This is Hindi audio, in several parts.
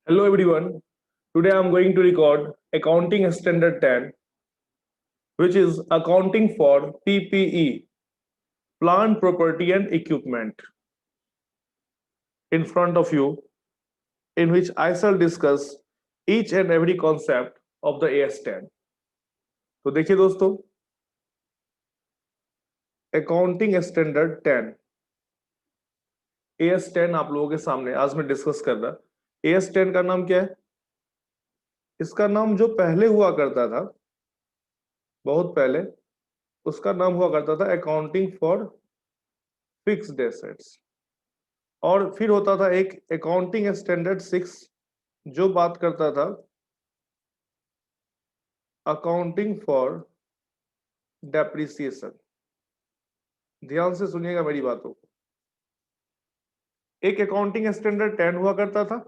Hello everyone. Today I am going to record Accounting Standard 10, which is accounting for PPE, plant property and equipment, in front of you, in which I shall discuss each and every concept of the AS10. तो देखिए दोस्तों, अकाउंटिंग स्टैंडर्ड 10 AS10 आप लोगों के सामने आज मैं डिस्कस कर रहा। AS10 का नाम क्या है? इसका नाम जो पहले हुआ करता था, बहुत पहले, उसका नाम हुआ करता था अकाउंटिंग फॉर फिक्स्ड एसेट्स, और फिर होता था एक अकाउंटिंग स्टैंडर्ड 6 जो बात करता था अकाउंटिंग फॉर डेप्रिसिएशन। ध्यान से सुनिएगा मेरी बातों को। एक अकाउंटिंग स्टैंडर्ड 10 हुआ करता था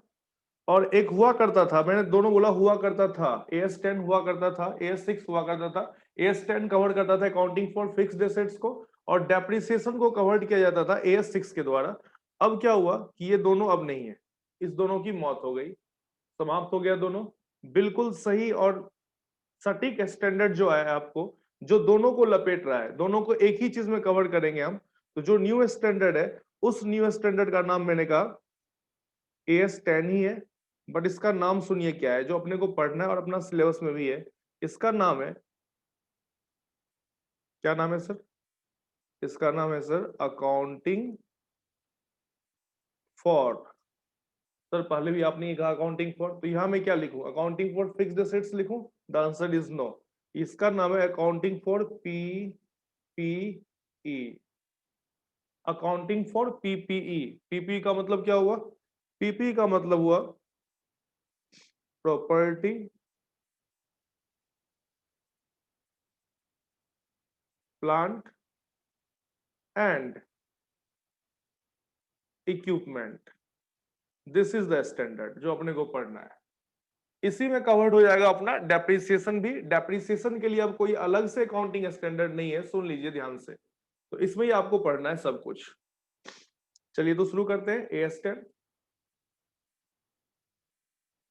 और एक हुआ करता था, मैंने दोनों बोला हुआ करता था, AS10 हुआ करता था, AS6 हुआ करता था। AS10 कवर करता था अकाउंटिंग फॉर फिक्स्ड एसेट्स को और डेप्रिसिएशन को कवर किया जाता था AS6 के द्वारा। अब क्या हुआ कि ये दोनों अब नहीं है, इस दोनों की मौत हो गई, समाप्त हो गया दोनों। बिल्कुल सही और सटीक स्टैंडर्ड जो है आपको, जो दोनों को लपेट रहा है, दोनों को एक ही चीज में कवर करेंगे हम। तो जो न्यू स्टैंडर्ड है, उस न्यू स्टैंडर्ड का नाम मैंने कहा AS10 ही है, बट इसका नाम सुनिए क्या है, जो अपने को पढ़ना है और अपना सिलेबस में भी है। इसका नाम है, क्या नाम है सर? इसका नाम है सर अकाउंटिंग फॉर। सर पहले भी आपने ये कहा अकाउंटिंग फॉर, तो यहां मैं क्या लिखूं? अकाउंटिंग फॉर फिक्स्ड एसेट्स लिखूं? The answer is no. इसका नाम है accounting for PPE, accounting for PPE। PPE का मतलब क्या हुआ? PPE का मतलब हुआ property plant and equipment. This is the standard जो अपने को पढ़ना है। इसी में कवर्ड हो जाएगा अपना डेप्रिसिएशन भी। डेप्रिसिएशन के लिए अब कोई अलग से अकाउंटिंग स्टैंडर्ड नहीं है, सुन लीजिए ध्यान से। तो इसमें ही आपको पढ़ना है सब कुछ। चलिए तो शुरू करते हैं AS10।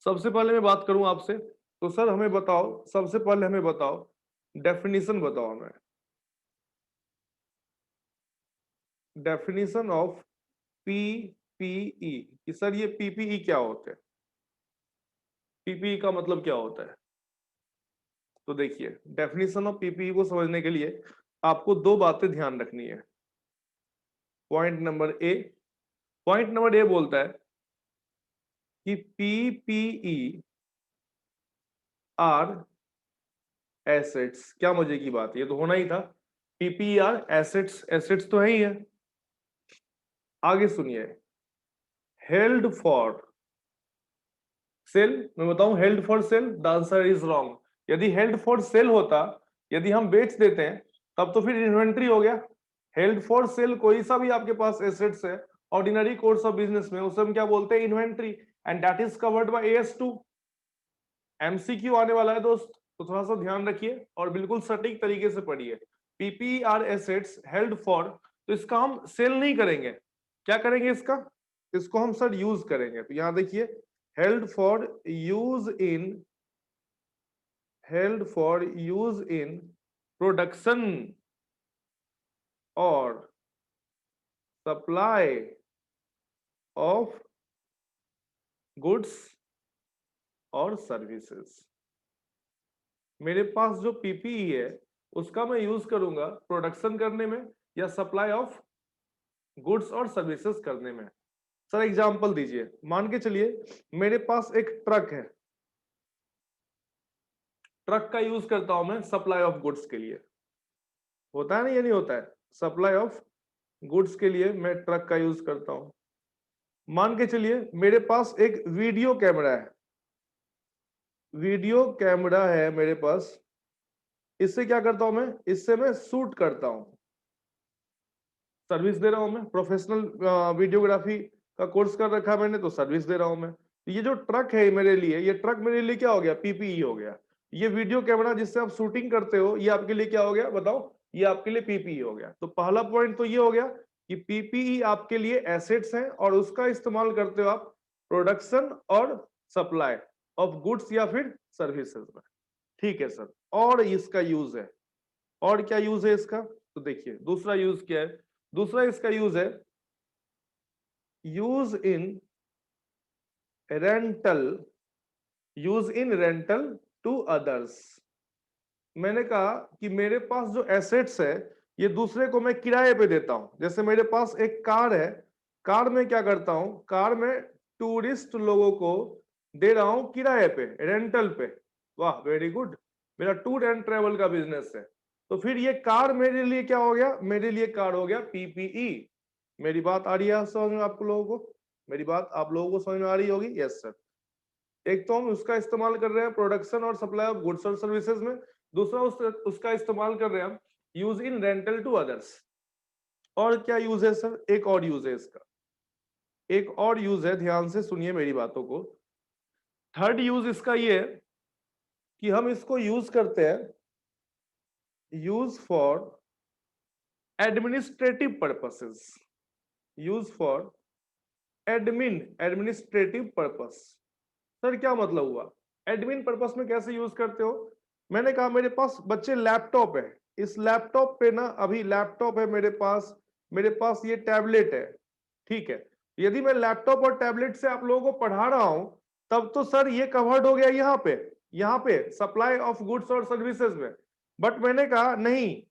सबसे पहले मैं बात करूं आपसे, तो सर हमें बताओ, सबसे पहले हमें बताओ, डेफिनेशन बताओ हमें, डेफिनेशन ऑफ PPE कि सर ये PPE क्या होते हैं, PPE का मतलब क्या होता है। तो देखिए, डेफिनेशन ऑफ PPE को समझने के लिए आपको दो बातें ध्यान रखनी है। Point number A, point number A बोलता है कि PPE आर एसेट्स। क्या मजे की बात है, ये तो होना ही था। PPE आर एसेट्स, एसेट्स तो है ही है। आगे सुनिए, हेल्ड फॉर सेल। मैं बताऊं held for sale? The answer is wrong. यदि हेल्ड फॉर सेल होता, यदि हम बेच देते हैं, तब तो फिर इन्वेंट्री हो गया। हेल्ड फॉर सेल कोई सा भी आपके पास एसेट्स है ऑर्डिनरी कोर्स ऑफ बिजनेस में, उसे हम क्या बोलते हैं? Inventory, and that is covered bye AS2। MCQ आने वाला है दोस्त, तो थोड़ा सा ध्यान रखिए और बिल्कुल सटीक तरीके से पढ़िए। PPE are assets held for, तो इसका हम सेल नहीं करेंगे, क्या करेंगे इसका? इसको हम सर यूज करेंगे। तो यहां देखिए, held for use in, held for use in production और सप्लाई ऑफ गुड्स और सर्विसेज। मेरे पास जो PPE है उसका मैं यूज करूंगा प्रोडक्शन करने में या सप्लाई ऑफ गुड्स और सर्विसेज करने में। सर एग्जांपल दीजिए, मान के चलिए मेरे पास एक ट्रक है, ट्रक का यूज करता हूं मैं सप्लाई ऑफ गुड्स के लिए। होता है ना, ये नहीं होता है? सप्लाई ऑफ गुड्स के लिए मैं ट्रक का यूज करता हूं। मान के चलिए मेरे पास एक वीडियो कैमरा है, वीडियो कैमरा है मेरे पास। इससे क्या करता हूं मैं? इससे मैं शूट करता हूं, सर्विस दे रहा हूं मैं। प्रोफेशनल वीडियोग्राफी का कोर्स कर रखा है मैंने, तो सर्विस दे रहा हूं मैं। ये जो ट्रक है मेरे लिए, ये ट्रक मेरे लिए क्या हो गया? PPE हो गया। ये वीडियो कैमरा जिससे आप शूटिंग करते हो, ये आपके लिए क्या हो गया बताओ? ये आपके लिए PPE हो गया। तो पहला पॉइंट तो ये हो गया कि PPE आपके लिए एसेट्स हैं और उसका इस्तेमाल करते हो आप प्रोडक्शन और सप्लाई ऑफ गुड्स या फिर सर्विसेज में। ठीक है सर, और इसका यूज है, और क्या यूज है इसका, तो देखिए दूसरा यूज क्या है, दूसरा इसका यूज है use in rental, use in rental to others. मैंने कहा कि मेरे पास जो एसेट्स है ये दूसरे को मैं किराए पे देता हूं। जैसे मेरे पास एक कार है, कार में क्या करता हूं, कार में टूरिस्ट लोगों को दे रहा हूं किराए पे, रेंटल पे। वाह वेरी गुड, मेरा टूर एंड ट्रेवल का बिजनेस है। तो फिर ये कार मेरे लिए क्या हो गया, मेरे लिए कार हो गया पीपीई। मेरी बात आ रही है समझ में आप लोगों को, मेरी बात आप लोगों को समझ में आ रही होगी? Yes sir. एक तो हम उसका इस्तेमाल कर रहे हैं प्रोडक्शन और सप्लाई ऑफ गुड्स और सर्विसेज में, दूसरा उसका इस्तेमाल कर रहे हैं हम use in rental to others. और क्या यूज है सर, एक और यूज है इसका, एक और यूज है, ध्यान से सुनिए मेरी बातों को। थर्ड यूज इसका ये है कि हम इसको यूज करते हैं use for administrative purposes, use for administrative purpose. Sir क्या मतलब हुआ, एडमिन पर्पस में कैसे यूज करते हो? मैंने कहा मेरे पास बच्चे लैपटॉप है, इस लैपटॉप पे ना, अभी लैपटॉप है मेरे पास ये टैबलेट है, ठीक है। यदि मैं लैपटॉप और टैबलेट से आप लोगों को पढ़ा रहा हूं तब तो सर ये कवर्ड हो गया यहाँ पे सप्लाई ऑफ गुड्स और सर्विसेज में। बट मैंने कहा नहीं,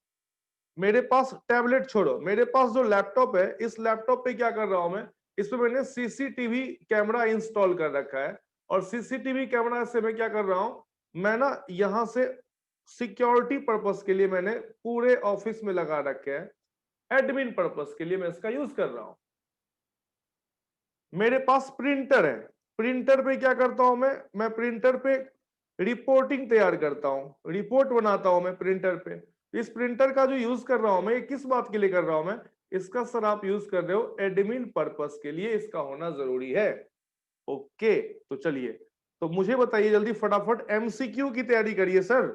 मेरे पास टैबलेट छोड़ो, मेरे पास जो लैपटॉप है, इस लैपटॉप पे क्या कर रहा हूं मैं, इस पे मैंने सीसीटीवी कैमरा इंस्टॉल कर रखा है। और सीसीटीवी कैमरा से मैं क्या कर रहा हूं, मैं ना यहां से सिक्योरिटी पर्पस के लिए मैंने पूरे ऑफिस में लगा रखे हैं, एडमिन पर्पस के लिए मैं इसका यूज कर रहा हूं। मेरे पास प्रिंटर है, प्रिंटर पे क्या करता हूं मैं प्रिंटर पे रिपोर्टिंग तैयार करता हूं, रिपोर्ट बनाता हूं मैं प्रिंटर पे। इस प्रिंटर का जो यूज कर रहा हूं मैं, ये किस बात के लिए कर रहा हूं मैं, इसका सर आप यूज कर रहे हो एडमिन पर्पस के लिए, इसका होना जरूरी है। ओके, तो चलिए, तो मुझे बताइए जल्दी फटाफट, एमसीक्यू की तैयारी करिए sir.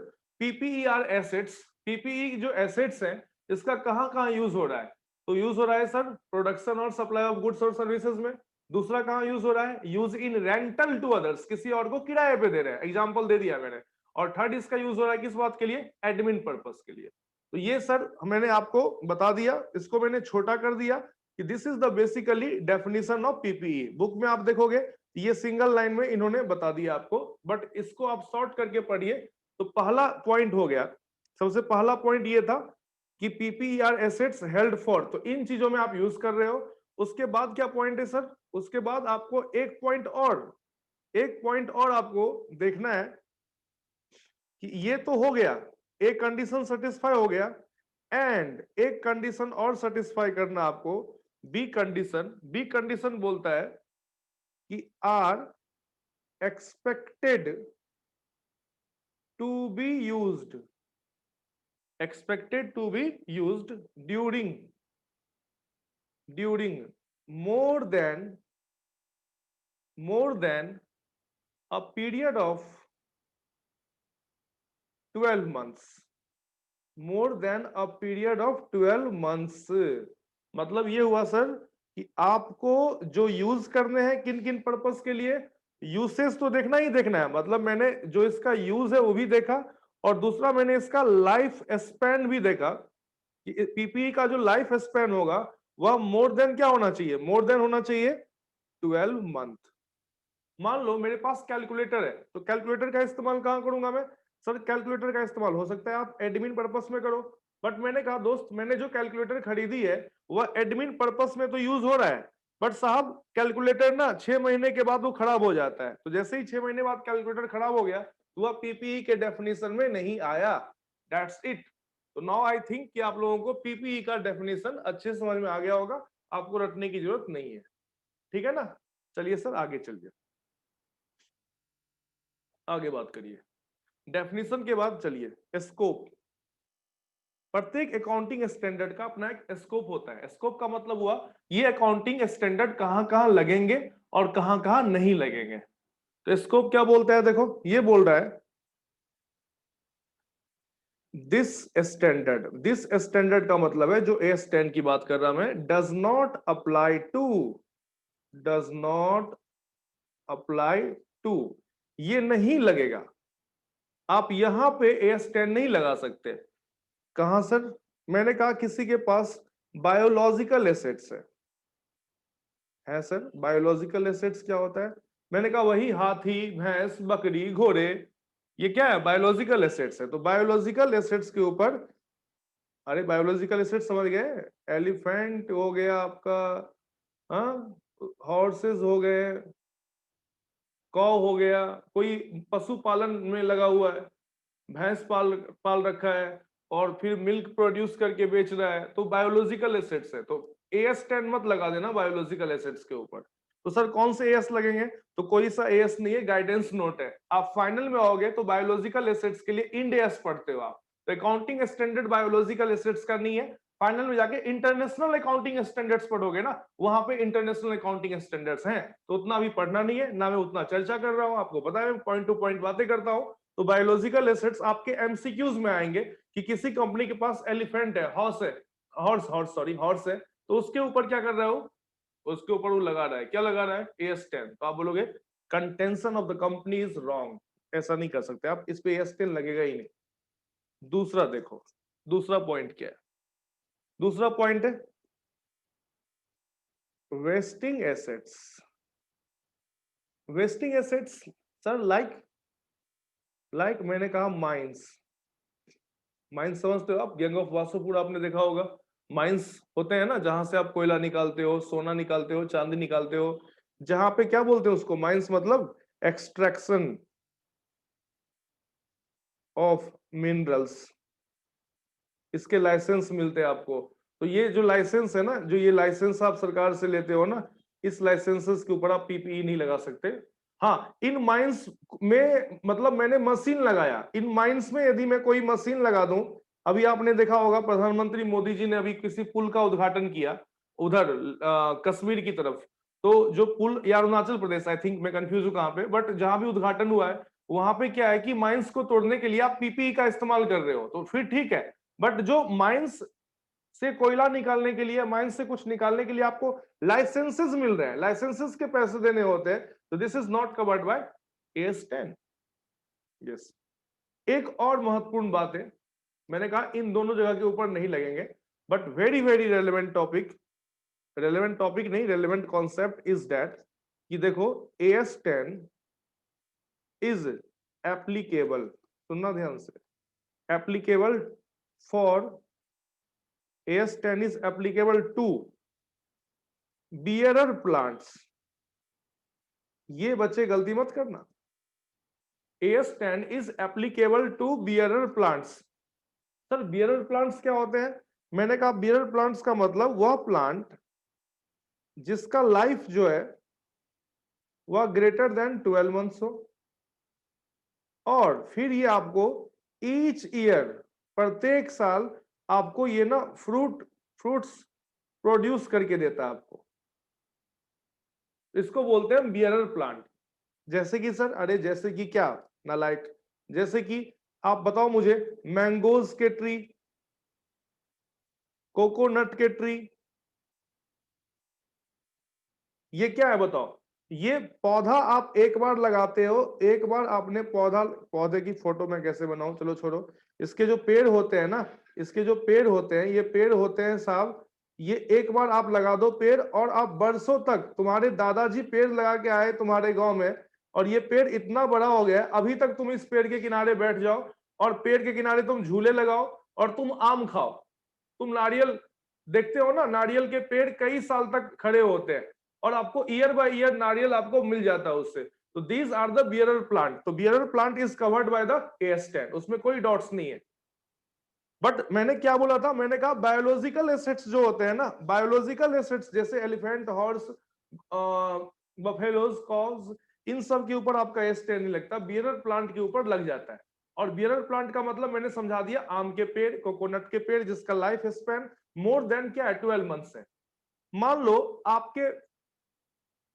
PPE are assets, PPE जो एसेट्स हैं इसका कहां कहां यूज हो रहा है, तो यूज हो रहा है सर प्रोडक्शन और सप्लाई ऑफ गुड्स और सर्विसेज में। दूसरा कहां यूज हो रहा है, use in rental to others, किसी और को किराए पे दे रहे हैं, एग्जांपल दे दिया मैंने। और थर्ड इसका यूज हो रहा है किस बात के लिए, एडमिन पर्पस के लिए। तो ये सर मैंने आपको बता दिया, इसको मैंने छोटा कर दिया कि this is the basically definition of PPE. Book में आप देखोगे ये सिंगल लाइन में इन्होंने बता दिया आपको, बट इसको आप शॉर्ट करके पढ़िए। तो पहला पॉइंट हो गया, सबसे पहला पॉइंट ये था कि PPE are assets held for, तो इन चीजों में आप यूज कर रहे हो। उसके बाद क्या पॉइंट है सर, उसके बाद आपको एक पॉइंट और आपको देखना है कि ये तो हो गया, एक कंडीशन सेटिस्फाई हो गया, एंड एक कंडीशन और सेटिस्फाई करना आपको, बी कंडीशन बोलता है कि are expected to be used, expected to be used during more than a period of 12 months, more than a period of 12 months। मतलब ये हुआ सर कि आपको जो यूज करने हैं किन किन पर्पस के लिए, यूसेज तो देखना ही देखना है, मतलब मैंने जो इसका यूज है वो भी देखा, और दूसरा मैंने इसका लाइफ स्पैन भी देखा कि पीपीई का जो लाइफ स्पैन होगा वह मोर देन क्या होना चाहिए, मोर देन होना चाहिए 12 मंथ। मान लो मेरे पास कैलकुलेटर है, तो कैलकुलेटर का इस्तेमाल कहां करूंगा मैं, सर कैलकुलेटर का इस्तेमाल हो सकता है आप एडमिन पर्पस में करो। बट मैंने कहा दोस्त, मैंने जो कैलकुलेटर खरीदी है वह एडमिन पर्पस में तो यूज हो रहा है, बट साहब कैलकुलेटर ना 6 महीने के बाद वो खराब हो जाता है, तो जैसे ही 6 महीने बाद कैलकुलेटर खराब हो गया तो वह पीपीई के डेफिनेशन में नहीं आया। That's it. तो नाउ आई थिंक कि आप लोगों को पीपीई का डेफिनेशन अच्छे समझ में आ गया होगा, आपको रटने की जरूरत नहीं है, ठीक है ना। चलिए सर आगे चलिए, आगे बात करिए। डेफिनेशन के बाद चलिए स्कोप। प्रत्येक अकाउंटिंग स्टैंडर्ड का अपना एक स्कोप होता है। स्कोप का मतलब हुआ ये अकाउंटिंग स्टैंडर्ड कहां कहां लगेंगे और कहां कहां नहीं लगेंगे। तो स्कोप क्या बोलता है, देखो ये बोल रहा है दिस स्टैंडर्ड का मतलब है, जो ए स्टैंड की बात कर रहा मैं, डज नॉट अप्लाई 2 ये नहीं लगेगा, आप यहां पे AS10 नहीं लगा सकते। कहां सर? मैंने कहा किसी के पास बायोलॉजिकल एसेट्स है सर। बायोलॉजिकल एसेट्स क्या होता है? मैंने कहा वही हाथी, भैंस, बकरी, घोड़े, ये क्या है? बायोलॉजिकल एसेट्स है। तो बायोलॉजिकल एसेट्स के ऊपर, अरे बायोलॉजिकल एसेट्स समझ गए, एलिफेंट हो गया आपका, हाँ, हॉर्सेस हो गए, कौ हो गया, कोई पशुपालन में लगा हुआ है, भैंस पाल पाल रखा है और फिर मिल्क प्रोड्यूस करके बेच रहा है, तो बायोलॉजिकल एसेट्स है। तो AS10 मत लगा देना बायोलॉजिकल एसेट्स के ऊपर। तो सर कौन से AS लगेंगे? तो कोई सा AS नहीं है, गाइडेंस नोट है। आप फाइनल में आओगे तो बायोलॉजिकल एसेट्स के लिए इंड AS पढ़ते हो आप, तो अकाउंटिंग स्टैंडर्ड बायोलॉजिकल एसेट्स का नहीं है। फाइनल में जाके इंटरनेशनल अकाउंटिंग स्टैंडर्ड्स पढ़ोगे ना, वहां पे इंटरनेशनल अकाउंटिंग स्टैंडर्ड्स हैं, तो उतना भी पढ़ना नहीं है ना, मैं उतना चर्चा कर रहा हूं, आपको पता है पॉइंट टू पॉइंट बातें करता हूं। तो बायोलॉजिकल एसेट्स आपके एमसीक्यूज में आएंगे कि किसी कंपनी के पास एलिफेंट है, हॉर्स है, तो उसके ऊपर क्या कर रहे हो? उसके ऊपर वो लगा रहा है, क्या लगा रहा है? AS10। तो आप बोलोगे contention of the company is wrong, ऐसा नहीं कर सकते आप, इस पे AS10 लगेगा ही नहीं। दूसरा देखो, दूसरा पॉइंट क्या है? दूसरा पॉइंट है wasting assets. Wasting assets sir like मैंने कहा माइंस। माइंस समझते हो आप? गैंग ऑफ वासुपुर आपने देखा होगा, माइंस होते हैं ना, जहां से आप कोयला निकालते हो, सोना निकालते हो, चांदी निकालते हो, जहां पे क्या बोलते हैं उसको? माइंस मतलब एक्सट्रैक्शन ऑफ मिनरल्स, इसके लाइसेंस मिलते हैं आपको। तो ये जो लाइसेंस है ना, जो ये लाइसेंस आप सरकार से लेते हो ना, इस लाइसेंसेस के ऊपर आप PPE नहीं लगा सकते। हाँ, इन माइंस में मतलब मैंने मशीन लगाया, इन माइंस में यदि मैं कोई मशीन लगा दूं, अभी आपने देखा होगा प्रधानमंत्री मोदी जी ने अभी किसी पुल का उद्घाटन किया उधर कश्मीर की तरफ, तो जो पुल, या अरुणाचल प्रदेश, आई थिंक, मैं कंफ्यूज हूं कहां पे, बट जहां भी उद्घाटन हुआ है वहां पे क्या है कि माइंस को तोड़ने के लिए आप PPE का इस्तेमाल कर रहे हो, तो फिर ठीक है। बट जो माइंस से कोयला निकालने के लिए, माइंस से कुछ निकालने के लिए आपको लाइसेंसेस मिल रहे हैं, लाइसेंसेस के पैसे देने होते हैं, तो this is not covered by AS10। Yes, एक और महत्वपूर्ण बात है, मैंने कहा इन दोनों जगह के ऊपर नहीं लगेंगे, but very very relevant topic, relevant topic नहीं, रेलेवेंट कॉन्सेप्ट इज दैट कि देखो AS10 इज एप्लीकेबल, सुनना ध्यान से, applicable for AS10 is applicable to bearer plants। ये बच्चे गलती मत करना, AS10 is applicable to bearer plants। Sir bearer plants क्या होते हैं? मैंने कहा bearer plants का मतलब वह प्लांट जिसका लाइफ जो है वह ग्रेटर देन 12 मंथ्स हो, और फिर ये आपको ईच ईयर, प्रत्येक साल आपको ये ना फ्रूट्स प्रोड्यूस करके देता है आपको, इसको बोलते हैं बियरर प्लांट। जैसे कि सर, अरे जैसे कि क्या नालायक, जैसे कि आप बताओ मुझे, मैंगोज के ट्री, कोकोनट के ट्री, ये क्या है बताओ? ये पौधा आप एक बार लगाते हो, एक बार आपने पौधे की फोटो मैं कैसे बनाऊं, चलो छोड़ो, इसके जो पेड़ होते हैं ना, इसके जो पेड़ होते हैं, ये पेड़ होते हैं साहब, ये एक बार आप लगा दो पेड़, और आप बरसों तक, तुम्हारे दादाजी पेड़ लगा के आए तुम्हारे गांव में, और ये पेड़ इतना बड़ा हो गया, अभी तक तुम इस पेड़ के किनारे बैठ जाओ, और पेड़ के किनारे तुम झूले लगाओ, और तुम आम खाओ, तुम नारियल देखते हो ना, नारियल के पेड़ कई साल तक खड़े होते हैं, और आपको ईयर बाय ईयर नारियल आपको मिल जाता है उससे। तो these are the bearer plant, तो bearer plant is covered by the AS10, उसमें कोई डॉट्स नहीं है। बट मैंने क्या बोला था? मैंने कहा बायोलॉजिकल एसेट्स जो होते हैं ना, बायोलॉजिकल एसेट्स जैसे एलिफेंट, हॉर्स, बफेलोज, कॉज, इन सब के ऊपर आपका AS10 नहीं लगता, बियरर प्लांट के ऊपर लग जाता है। और बियरर प्लांट का मतलब मैंने समझा दिया, आम के पेड़, कोकोनट के पेड़ जिसका लाइफ स्पैन मोर देन क्या है, 12 मंथ्स है। मान लो आपके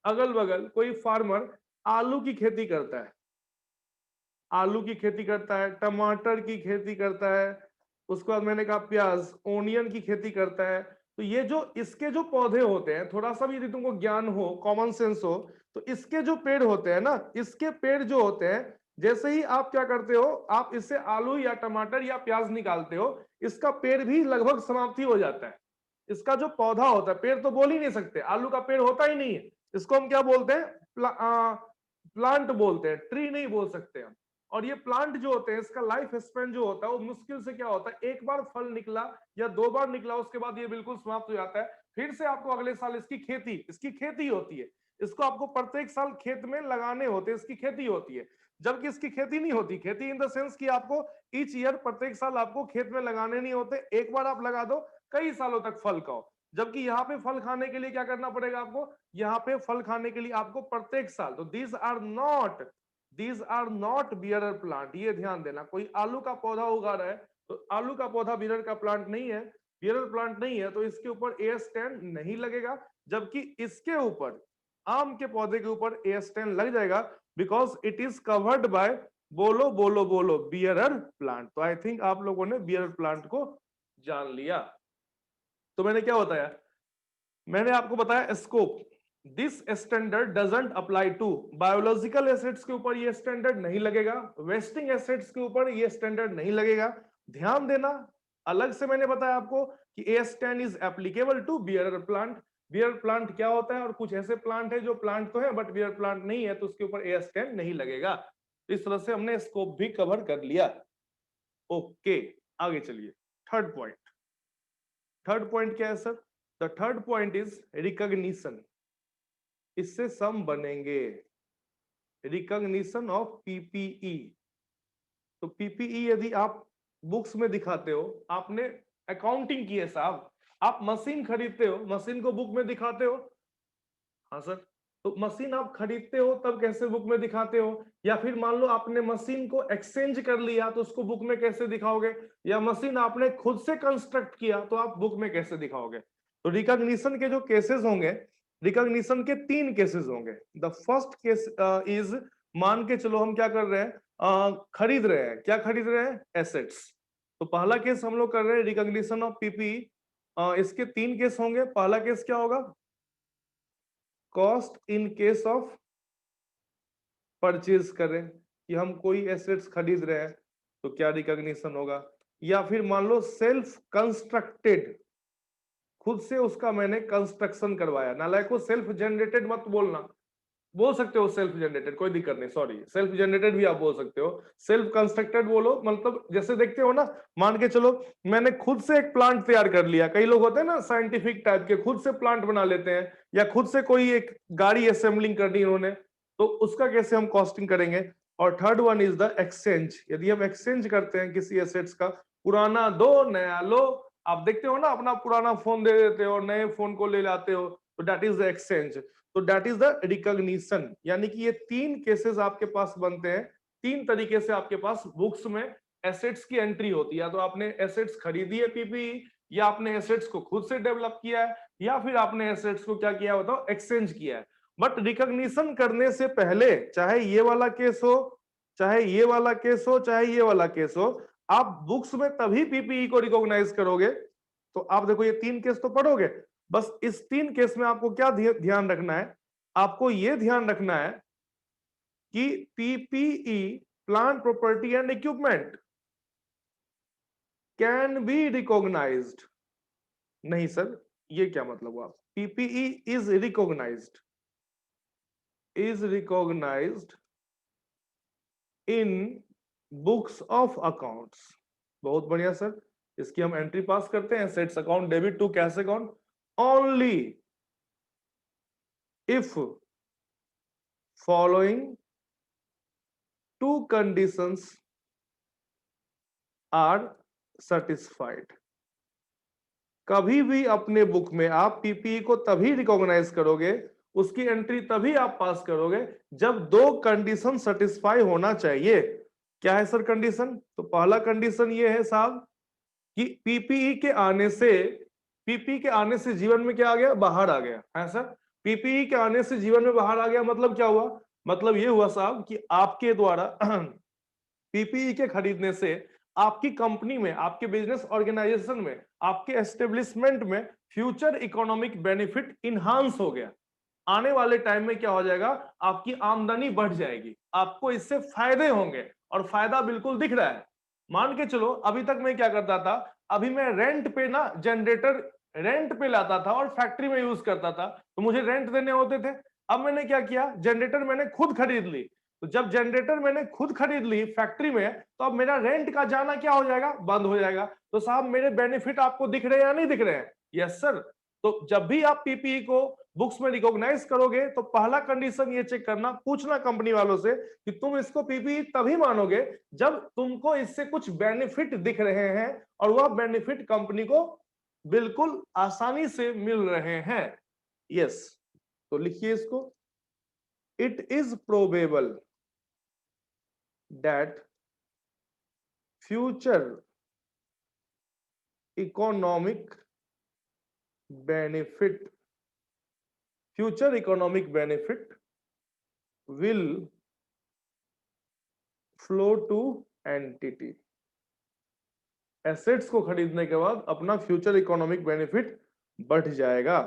अगल बगल कोई फार्मर आलू की खेती करता है, आलू की खेती करता है, टमाटर की खेती करता है, उसके बाद मैंने कहा प्याज, ओनियन की खेती करता है, तो ये जो इसके जो पौधे होते हैं, थोड़ा सा भी यदि तुमको ज्ञान हो, कॉमन सेंस हो, तो इसके जो पेड़ होते हैं ना, इसके पेड़ जो होते हैं, जैसे ही आप क्या करते हो, आप इससे आलू या टमाटर या प्याज निकालते हो, इसका पेड़ भी लगभग समाप्ति हो जाता है। इसका जो पौधा होता है, पेड़ तो बोल ही नहीं सकते, आलू का पेड़ होता ही नहीं है, इसको हम क्या बोलते हैं, प्लांट बोलते हैं, ट्री नहीं बोल सकते हम। और ये प्लांट जो होते हैं, इसका लाइफ स्पेन जो होता है वो मुश्किल से क्या होता है, एक बार फल निकला या 2 बार निकला, उसके बाद ये बिल्कुल समाप्त हो जाता है। फिर से आपको अगले साल इसकी खेती होती है, इसको आपको प्रत्येक साल खेत में लगाने होते हैं, इसकी खेती होती है। जबकि इसकी खेती नहीं होती, खेती इन द सेंस कि आपको ईच ईयर, प्रत्येक साल आपको खेत में लगाने नहीं होते, एक बार आप लगा दो, कई सालों तक फल खाओ। जबकि यहाँ पे फल खाने के लिए क्या करना पड़ेगा आपको, यहाँ पे फल खाने के लिए आपको प्रत्येक साल, तो these are not bearer plant, ये ध्यान देना। कोई आलू का पौधा उगा रहा है तो आलू का पौधा बियरर का प्लांट नहीं है, बियरर प्लांट नहीं है, तो इसके ऊपर AS10 नहीं लगेगा। जबकि इसके ऊपर, आम के पौधे के ऊपर AS10 लग जाएगा, because it is covered bye बोलो बोलो बोलो बियरर प्लांट। तो आई थिंक आप लोगों ने बियरर प्लांट को जान लिया। तो मैंने क्या बताया, मैंने आपको बताया scope, this standard doesn't apply to biological assets, के ऊपर ये स्टैंडर्ड नहीं लगेगा, वेस्टिंग एसेट्स के ऊपर ये स्टैंडर्ड नहीं लगेगा। ध्यान देना, अलग से मैंने बताया आपको कि AS10 is applicable to bearer plant. Bear plant क्या होता है, और कुछ ऐसे प्लांट है जो प्लांट तो है बट बियर प्लांट नहीं है, तो उसके ऊपर AS10 नहीं लगेगा। इस तरह से हमने स्कोप भी कवर कर लिया। ओके, आगे चलिए। थर्ड पॉइंट क्या है sir, the third point is recognition. इससे सम बनेंगे, रिकॉग्निशन ऑफ PPE। तो PPE यदि आप बुक्स में दिखाते हो, आपने अकाउंटिंग की है साहब, आप मशीन खरीदते हो, मशीन को बुक में दिखाते हो, हाँ सर, तो मशीन आप खरीदते हो तब कैसे बुक में दिखाते हो, या फिर मान लो आपने मशीन को एक्सचेंज कर लिया तो उसको बुक में कैसे दिखाओगे, या मशीन आपने खुद से कंस्ट्रक्ट किया तो आप बुक में कैसे दिखाओगे। तो रिकॉग्निशन के जो केसेस होंगे, रिकॉग्निशन के 3 केसेस होंगे। द फर्स्ट केस इज, मान के चलो हम क्या कर रहे हैं, खरीद रहे हैं, क्या खरीद रहे हैं, एसेट्स। तो पहला केस हम लोग कर रहे हैं रिकॉग्निशन ऑफ PPE। इसके 3 केस होंगे। पहला केस क्या होगा, cost in case of purchase करें, कि हम कोई एसेट्स खरीद रहे हैं तो क्या रिकॉग्निशन होगा। या फिर मान लो सेल्फ कंस्ट्रक्टेड, खुद से उसका मैंने कंस्ट्रक्शन करवाया, नालायक को सेल्फ जनरेटेड मत बोलना, बोल सकते हो सेल्फ जनरेटेड, कोई दिक्कत नहीं, सॉरी, सेल्फ जनरेटेड भी आप बोल सकते हो, सेल्फ कंस्ट्रक्टेड बोलो। मतलब जैसे देखते हो ना, मान के चलो मैंने खुद से एक प्लांट तैयार कर लिया, कई लोग होते हैं ना साइंटिफिक टाइप के, खुद से प्लांट बना लेते हैं, या खुद से कोई एक गाड़ी असेंबलिंग करनी उन्होंने, तो उसका कैसे हम कॉस्टिंग करेंगे। और third one is the exchange, यदि हम एक्सचेंज करते हैं किसी एसेट्स का, पुराना दो नया लो, आप देखते हो ना, अपना पुराना फोन दे देते हो, नए फोन को ले लाते हो, तो दैट इज द एक्सचेंज। तो दैट इज द रिकॉग्निशन। यानी कि ये 3 केसेस आपके पास बनते हैं, 3 तरीके से आपके पास बुक्स में एसेट्स की एंट्री होती है। या तो आपने एसेट्स खरीदी है PPE, या आपने एसेट्स को खुद से डेवलप किया है, या फिर आपने एसेट्स को क्या किया बताओ, एक्सचेंज किया है। बट रिकॉग्निशन करने से पहले, चाहे ये वाला केस हो, चाहे ये वाला केस हो, चाहे ये वाला केस हो, आप बुक्स में तभी PPE को रिकॉग्नाइज करोगे। तो आप देखो ये 3 केस तो पढ़ोगे, बस इस 3 केस में आपको क्या ध्यान रखना है, आपको यह ध्यान रखना है कि PPE, plant property and equipment, can be recognised. नहीं सर, ये क्या मतलब हुआ, PPE is recognised in books of accounts. बहुत बढ़िया सर, इसकी हम एंट्री पास करते हैं, assets account debit to cash account, only if following 2 conditions are satisfied. कभी भी अपने बुक में आप PPE को तभी रिकॉग्नाइज करोगे, उसकी एंट्री तभी आप पास करोगे जब 2 कंडीशन सेटिस्फाई होना चाहिए। क्या है सर कंडीशन, तो पहला कंडीशन ये है साहब कि PPE के आने से जीवन में क्या आ गया, बाहर आ गया है सर। PPE के आने से जीवन में बाहर आ गया मतलब क्या हुआ, मतलब ये हुआ साहब कि आपके द्वारा PPE के खरीदने से आपकी कंपनी में, आपके बिजनेस ऑर्गेनाइजेशन में, आपके एस्टेब्लिशमेंट में फ्यूचर इकोनॉमिक बेनिफिट इनहांस हो गया। आने वाले टाइम में क्या हो जाएगा, आपकी आमदनी बढ़ जाएगी, आपको इससे फायदे होंगे, और फायदा बिल्कुल दिख रहा है। मान के चलो अभी तक मैं क्या करता था, अभी मैं रेंट पे ना जनरेटर रेंट पे लाता था और फैक्ट्री में यूज करता था, तो मुझे रेंट देने होते थे। अब मैंने क्या किया, जनरेटर मैंने खुद खरीद ली। तो जब जनरेटर मैंने खुद खरीद ली फैक्ट्री में, तो अब मेरा रेंट का जाना क्या हो जाएगा, बंद हो जाएगा। तो साहब मेरे बेनिफिट आपको दिख रहे हैं या नहीं दिख रहे हैं? Yes sir. तो जब भी आप पीपीई को बुक्स में रिकॉग्नाइज करोगे, तो पहला कंडीशन ये चेक करना, पूछना कंपनी वालों से कि तुम इसको पीपीई तभी मानोगे जब तुमको इससे कुछ बेनिफिट दिख रहे हैं, और वह बेनिफिट कंपनी को बिल्कुल आसानी से मिल रहे हैं। यस, तो लिखिए इसको, it is probable that future economic benefit will flow to entity। Assets को खरीदने के बाद अपना फ्यूचर इकोनॉमिक बेनिफिट बढ़ जाएगा।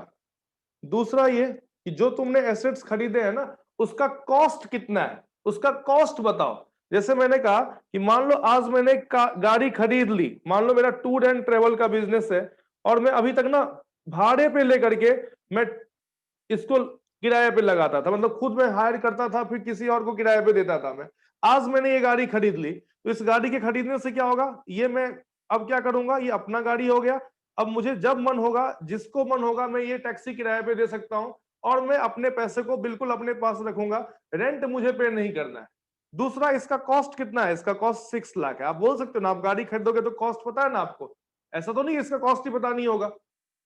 दूसरा ये कि जो तुमने एसेट्स खरीदे हैं ना, उसका कॉस्ट कितना है, उसका कॉस्ट बताओ। जैसे मैंने कहा कि मान लो आज मैंने गाड़ी खरीद ली, मान लो मेरा टूर एंड ट्रेवल का बिजनेस है, और मैं अभी तक ना भाड़े पे लेकर के मैं इसको किराए पे लगाता था, मतलब खुद में हायर करता था, फिर किसी और को किराए पे देता था मैं। आज मैंने ये गाड़ी खरीद ली, तो इस गाड़ी के खरीदने से क्या होगा, ये मैं अब क्या करूंगा, ये अपना गाड़ी हो गया। अब मुझे जब मन होगा, जिसको मन होगा, मैं ये टैक्सी किराए पे दे सकता हूं, और मैं अपने पैसे को बिल्कुल अपने पास रखूंगा, रेंट मुझे पे नहीं करना है। दूसरा, इसका कॉस्ट कितना है, इसका कॉस्ट 6 लाख है। आप बोल सकते हो ना, आप गाड़ी खरीदोगे तो कॉस्ट पता है ना आपको, ऐसा तो नहीं इसका कॉस्ट ही पता नहीं होगा।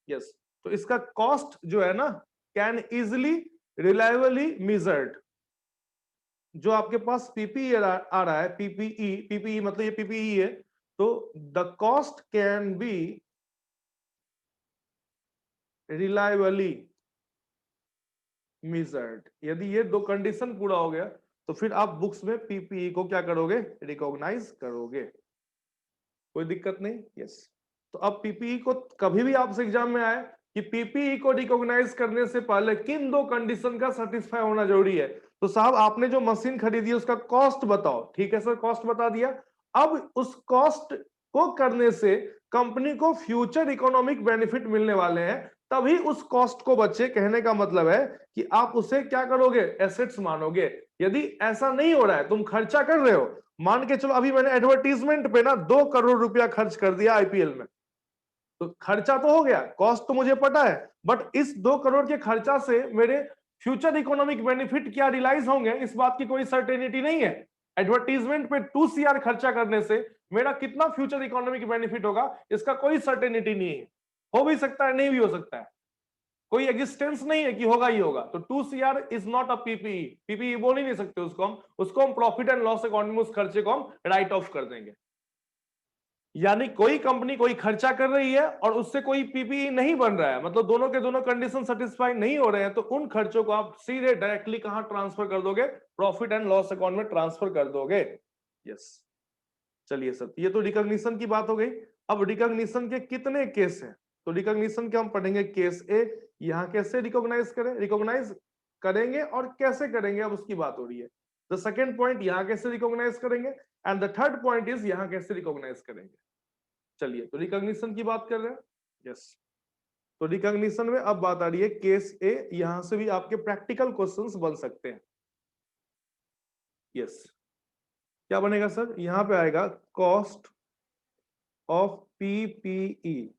यस, तो इसका कॉस्ट जो है ना, कैन इजिली रिलायबली मेजर्ड। जो आपके पास पीपीई आ रहा है, पीपीई मतलब ये पीपीई है, तो the cost can be reliably measured. यदि ये दो कंडीशन पूरा हो गया, तो फिर आप बुक्स में पीपीई को क्या करोगे, रिकॉग्नाइज करोगे, कोई दिक्कत नहीं। यस, तो अब पीपीई को कभी भी आपसे एग्जाम में आए कि पीपीई को रिकॉग्नाइज करने से पहले किन दो कंडीशन का सेटिस्फाई होना जरूरी है, तो साहब आपने जो मशीन खरीदी है उसका कॉस्ट बताओ। ठीक है सर, कॉस्ट बता दिया। अब उस कॉस्ट को करने से कंपनी को फ्यूचर इकोनॉमिक बेनिफिट मिलने वाले हैं, तभी उस कॉस्ट को बचे। कहने का मतलब है कि आप उसे क्या करोगे, एसेट्स मानोगे। यदि ऐसा नहीं हो रहा है, तुम खर्चा कर रहे हो, मान के चलो अभी मैंने एडवर्टीजमेंट पे ना 2 करोड़ रुपया खर्च कर दिया आईपीएल में, तो खर्चा तो हो गया, कॉस्ट तो मुझे पता है, बट इस 2 करोड़ के खर्चा से मेरे फ्यूचर इकोनॉमिक बेनिफिट क्या रियलाइज होंगे, इस बात की कोई सर्टेनिटी नहीं है। एडवर्टीजमेंट पे 2 CR खर्चा करने से मेरा कितना फ्यूचर इकोनॉमिक बेनिफिट होगा, इसका कोई सर्टेनिटी नहीं है। हो भी सकता है, नहीं भी हो सकता है, कोई एग्जिस्टेंस नहीं है कि होगा ही होगा। तो 2 CR is not a PPE, PPE बोल ही नहीं सकते उसको हम प्रॉफिट एंड लॉस अकाउंट में उस खर्चे को हम राइट ऑफ कर देंगे। यानी कोई कंपनी कोई खर्चा कर रही है और उससे कोई पीपीई नहीं बन रहा है, मतलब दोनों के दोनों कंडीशन सेटिस्फाई नहीं हो रहे हैं, तो उन खर्चों को आप सीधे डायरेक्टली कहां ट्रांसफर कर दोगे, प्रॉफिट एंड लॉस अकाउंट में ट्रांसफर कर दोगे। यस, चलिए सर, ये तो रिकॉग्निशन की बात हो गई। अब रिकॉग्निशन के कितने केस हैं, तो रिकॉग्निशन के हम पढ़ेंगे केस ए। यहां कैसे रिकॉग्नाइज करें, रिकॉग्नाइज करेंगे और कैसे करेंगे, अब उसकी बात हो रही है। द सेकेंड पॉइंट, यहां कैसे रिकॉग्नाइज करेंगे, and the third point is यहां कैसे रिकॉग्नाइज करेंगे। चलिए, तो रिकॉग्निशन की बात कर रहे हैं। यस, तो रिकॉग्निशन में अब बात आ रही है केस ए। यहां से भी आपके प्रैक्टिकल क्वेश्चंस बन सकते हैं। यस, क्या बनेगा सर, यहां पे आएगा cost of PPE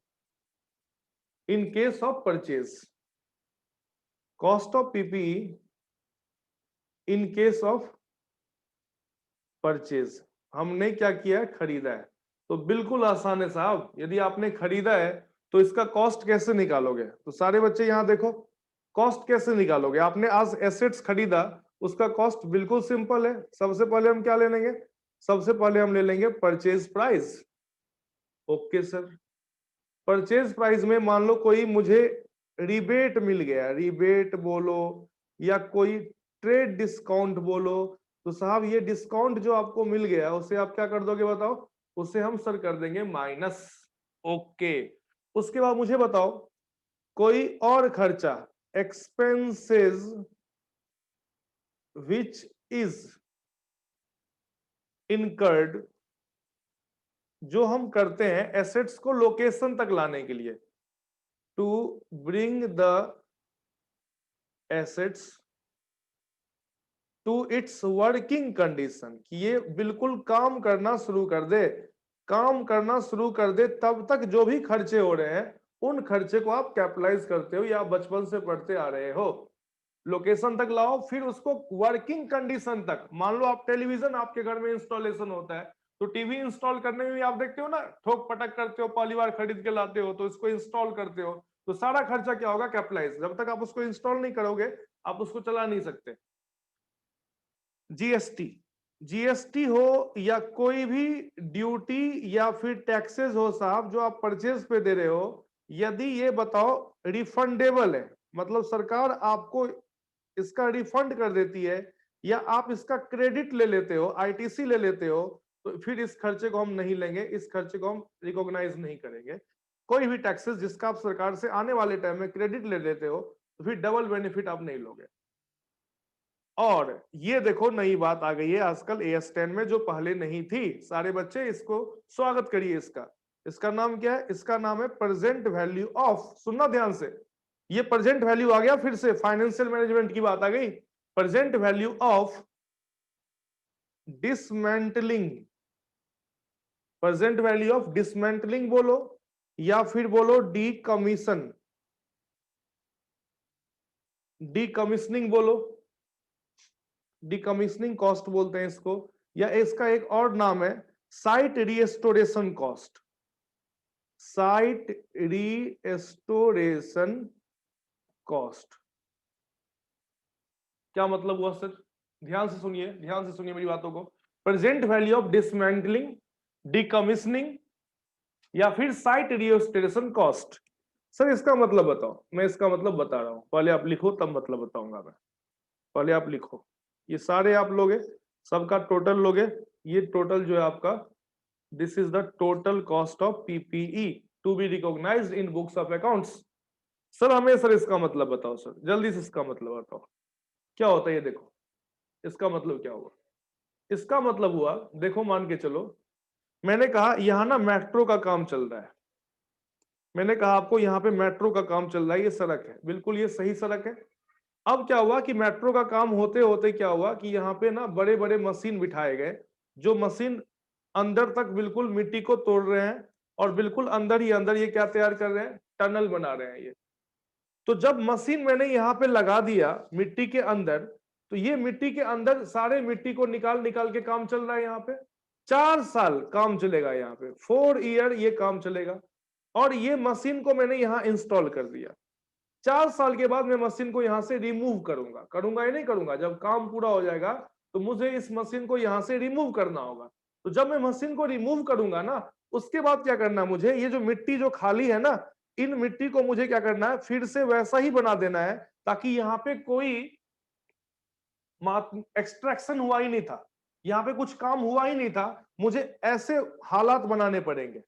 in case of purchase, cost of PPE in case of purchase. हमने क्या किया है, खरीदा है, तो बिल्कुल आसान है साहब। यदि आपने खरीदा है तो इसका कॉस्ट कैसे निकालोगे, तो सारे बच्चे यहां देखो, कॉस्ट कैसे निकालोगे। आपने आज एसेट्स खरीदा, उसका कॉस्ट बिल्कुल सिंपल है। सबसे पहले हम क्या ले लेंगे, सबसे पहले हम ले लेंगे purchase price. Okay sir, purchase price में मान लो कोई मुझे रिबेट मिल गया, रिबेट बोलो या कोई ट्रेड डिस्काउंट बोलो, तो साहब ये डिस्काउंट जो आपको मिल गया उसे आप क्या कर दोगे बताओ, उसे हम सर कर देंगे माइनस। ओके, उसके बाद मुझे बताओ कोई और खर्चा, expenses which is incurred, जो हम करते हैं एसेट्स को लोकेशन तक लाने के लिए, to bring the assets to its working condition, कि ये बिल्कुल काम करना शुरू कर दे, काम करना शुरू कर दे, तब तक जो भी खर्चे हो रहे हैं उन खर्चे को आप कैपिटलाइज करते हो या आप बचपन से पढ़ते आ रहे हो। लोकेशन तक लाओ, फिर उसको वर्किंग कंडीशन तक। मान लो आप टेलीविजन आपके घर में इंस्टॉलेशन होता है, तो टीवी इंस्टॉल करने में भी आप देखते हो ना, ठोक पटक करते हो, पहली बार खरीद के लाते हो तो इसको इंस्टॉल करते हो, तो सारा खर्चा क्या होगा, कैपिटलाइज। जब तक आप उसको इंस्टॉल नहीं करोगे आप उसको चला नहीं सकते। जीएसटी, जीएसटी हो या कोई भी ड्यूटी या फिर टैक्सेस हो साहब, जो आप परचेज पे दे रहे हो, यदि ये बताओ रिफंडेबल है, मतलब सरकार आपको इसका रिफंड कर देती है, या आप इसका क्रेडिट ले लेते हो, आईटीसी ले लेते हो, तो फिर इस खर्चे को हम नहीं लेंगे, इस खर्चे को हम रिकॉग्नाइज नहीं करेंगे। कोई भी टैक्सेस जिसका आप सरकार से आने वाले टाइम में क्रेडिट ले लेते हो, तो फिर डबल बेनिफिट आप नहीं लोगे। और ये देखो नई बात आ गई है आजकल AS10 में, जो पहले नहीं थी। सारे बच्चे इसको स्वागत करिए। इसका नाम क्या है? इसका नाम है प्रेजेंट वैल्यू ऑफ। सुनना ध्यान से, ये प्रेजेंट वैल्यू आ गया, फिर से फाइनेंशियल मैनेजमेंट की बात आ गई। Present value of dismantling, present value of dismantling बोलो या फिर बोलो डीकमीशन, डीकमीशनिंग बोलो, डीकमीशनिंग कॉस्ट बोलते हैं इसको, या इसका एक और नाम है site restoration cost, site restoration cost. क्या मतलब हुआ सर? ध्यान से सुनिए, ध्यान से सुनिए मेरी बातों को। Present value of dismantling, decommissioning या फिर साइट रीस्टोरेशन कॉस्ट। सर इसका मतलब बताओ। मैं इसका मतलब बता रहा हूं, पहले आप लिखो तब मतलब बताऊंगा मैं। पहले आप लिखो, ये सारे आप लोगे, सबका टोटल लोगे, ये टोटल जो है आपका, this is the total cost of PPE to be recognised in books of accounts. Sir हमें सर इसका मतलब बताओ सर, जल्दी से इसका मतलब बताओ क्या होता है ये। देखो इसका मतलब क्या हुआ, इसका मतलब हुआ, देखो मान के चलो, मैंने कहा यहां ना मेट्रो का काम चल रहा है, मैंने कहा आपको यहाँ पे मेट्रो का काम चल रहा है, ये सड़क है, बिल्कुल ये सही सड़क है। अब क्या हुआ कि मेट्रो का काम होते होते क्या हुआ कि यहाँ पे ना बड़े बड़े मशीन बिठाए गए, जो मशीन अंदर तक बिल्कुल मिट्टी को तोड़ रहे हैं, और बिल्कुल अंदर ही अंदर ये क्या तैयार कर रहे हैं, टनल बना रहे हैं ये। तो जब मशीन मैंने यहाँ पे लगा दिया मिट्टी के अंदर, तो ये मिट्टी के अंदर सारे मिट्टी को निकाल निकाल के काम चल रहा है यहाँ पे। 4 साल काम चलेगा यहाँ पे, 4 ईयर ये काम चलेगा। और ये मशीन को मैंने यहाँ इंस्टॉल कर दिया। 4 साल के बाद मैं मशीन को यहां से रिमूव करूंगा, करूंगा या नहीं करूंगा? जब काम पूरा हो जाएगा तो मुझे इस मशीन को यहां से रिमूव करना होगा। तो जब मैं मशीन को रिमूव करूंगा ना, उसके बाद क्या करना है मुझे, ये जो मिट्टी जो खाली है ना, इन मिट्टी को मुझे क्या करना है, फिर से वैसा ही बना देना है, ताकि यहाँ पे कोई एक्सट्रैक्शन हुआ ही नहीं था, यहाँ पे कुछ काम हुआ ही नहीं था, मुझे ऐसे हालात बनाने पड़ेंगे।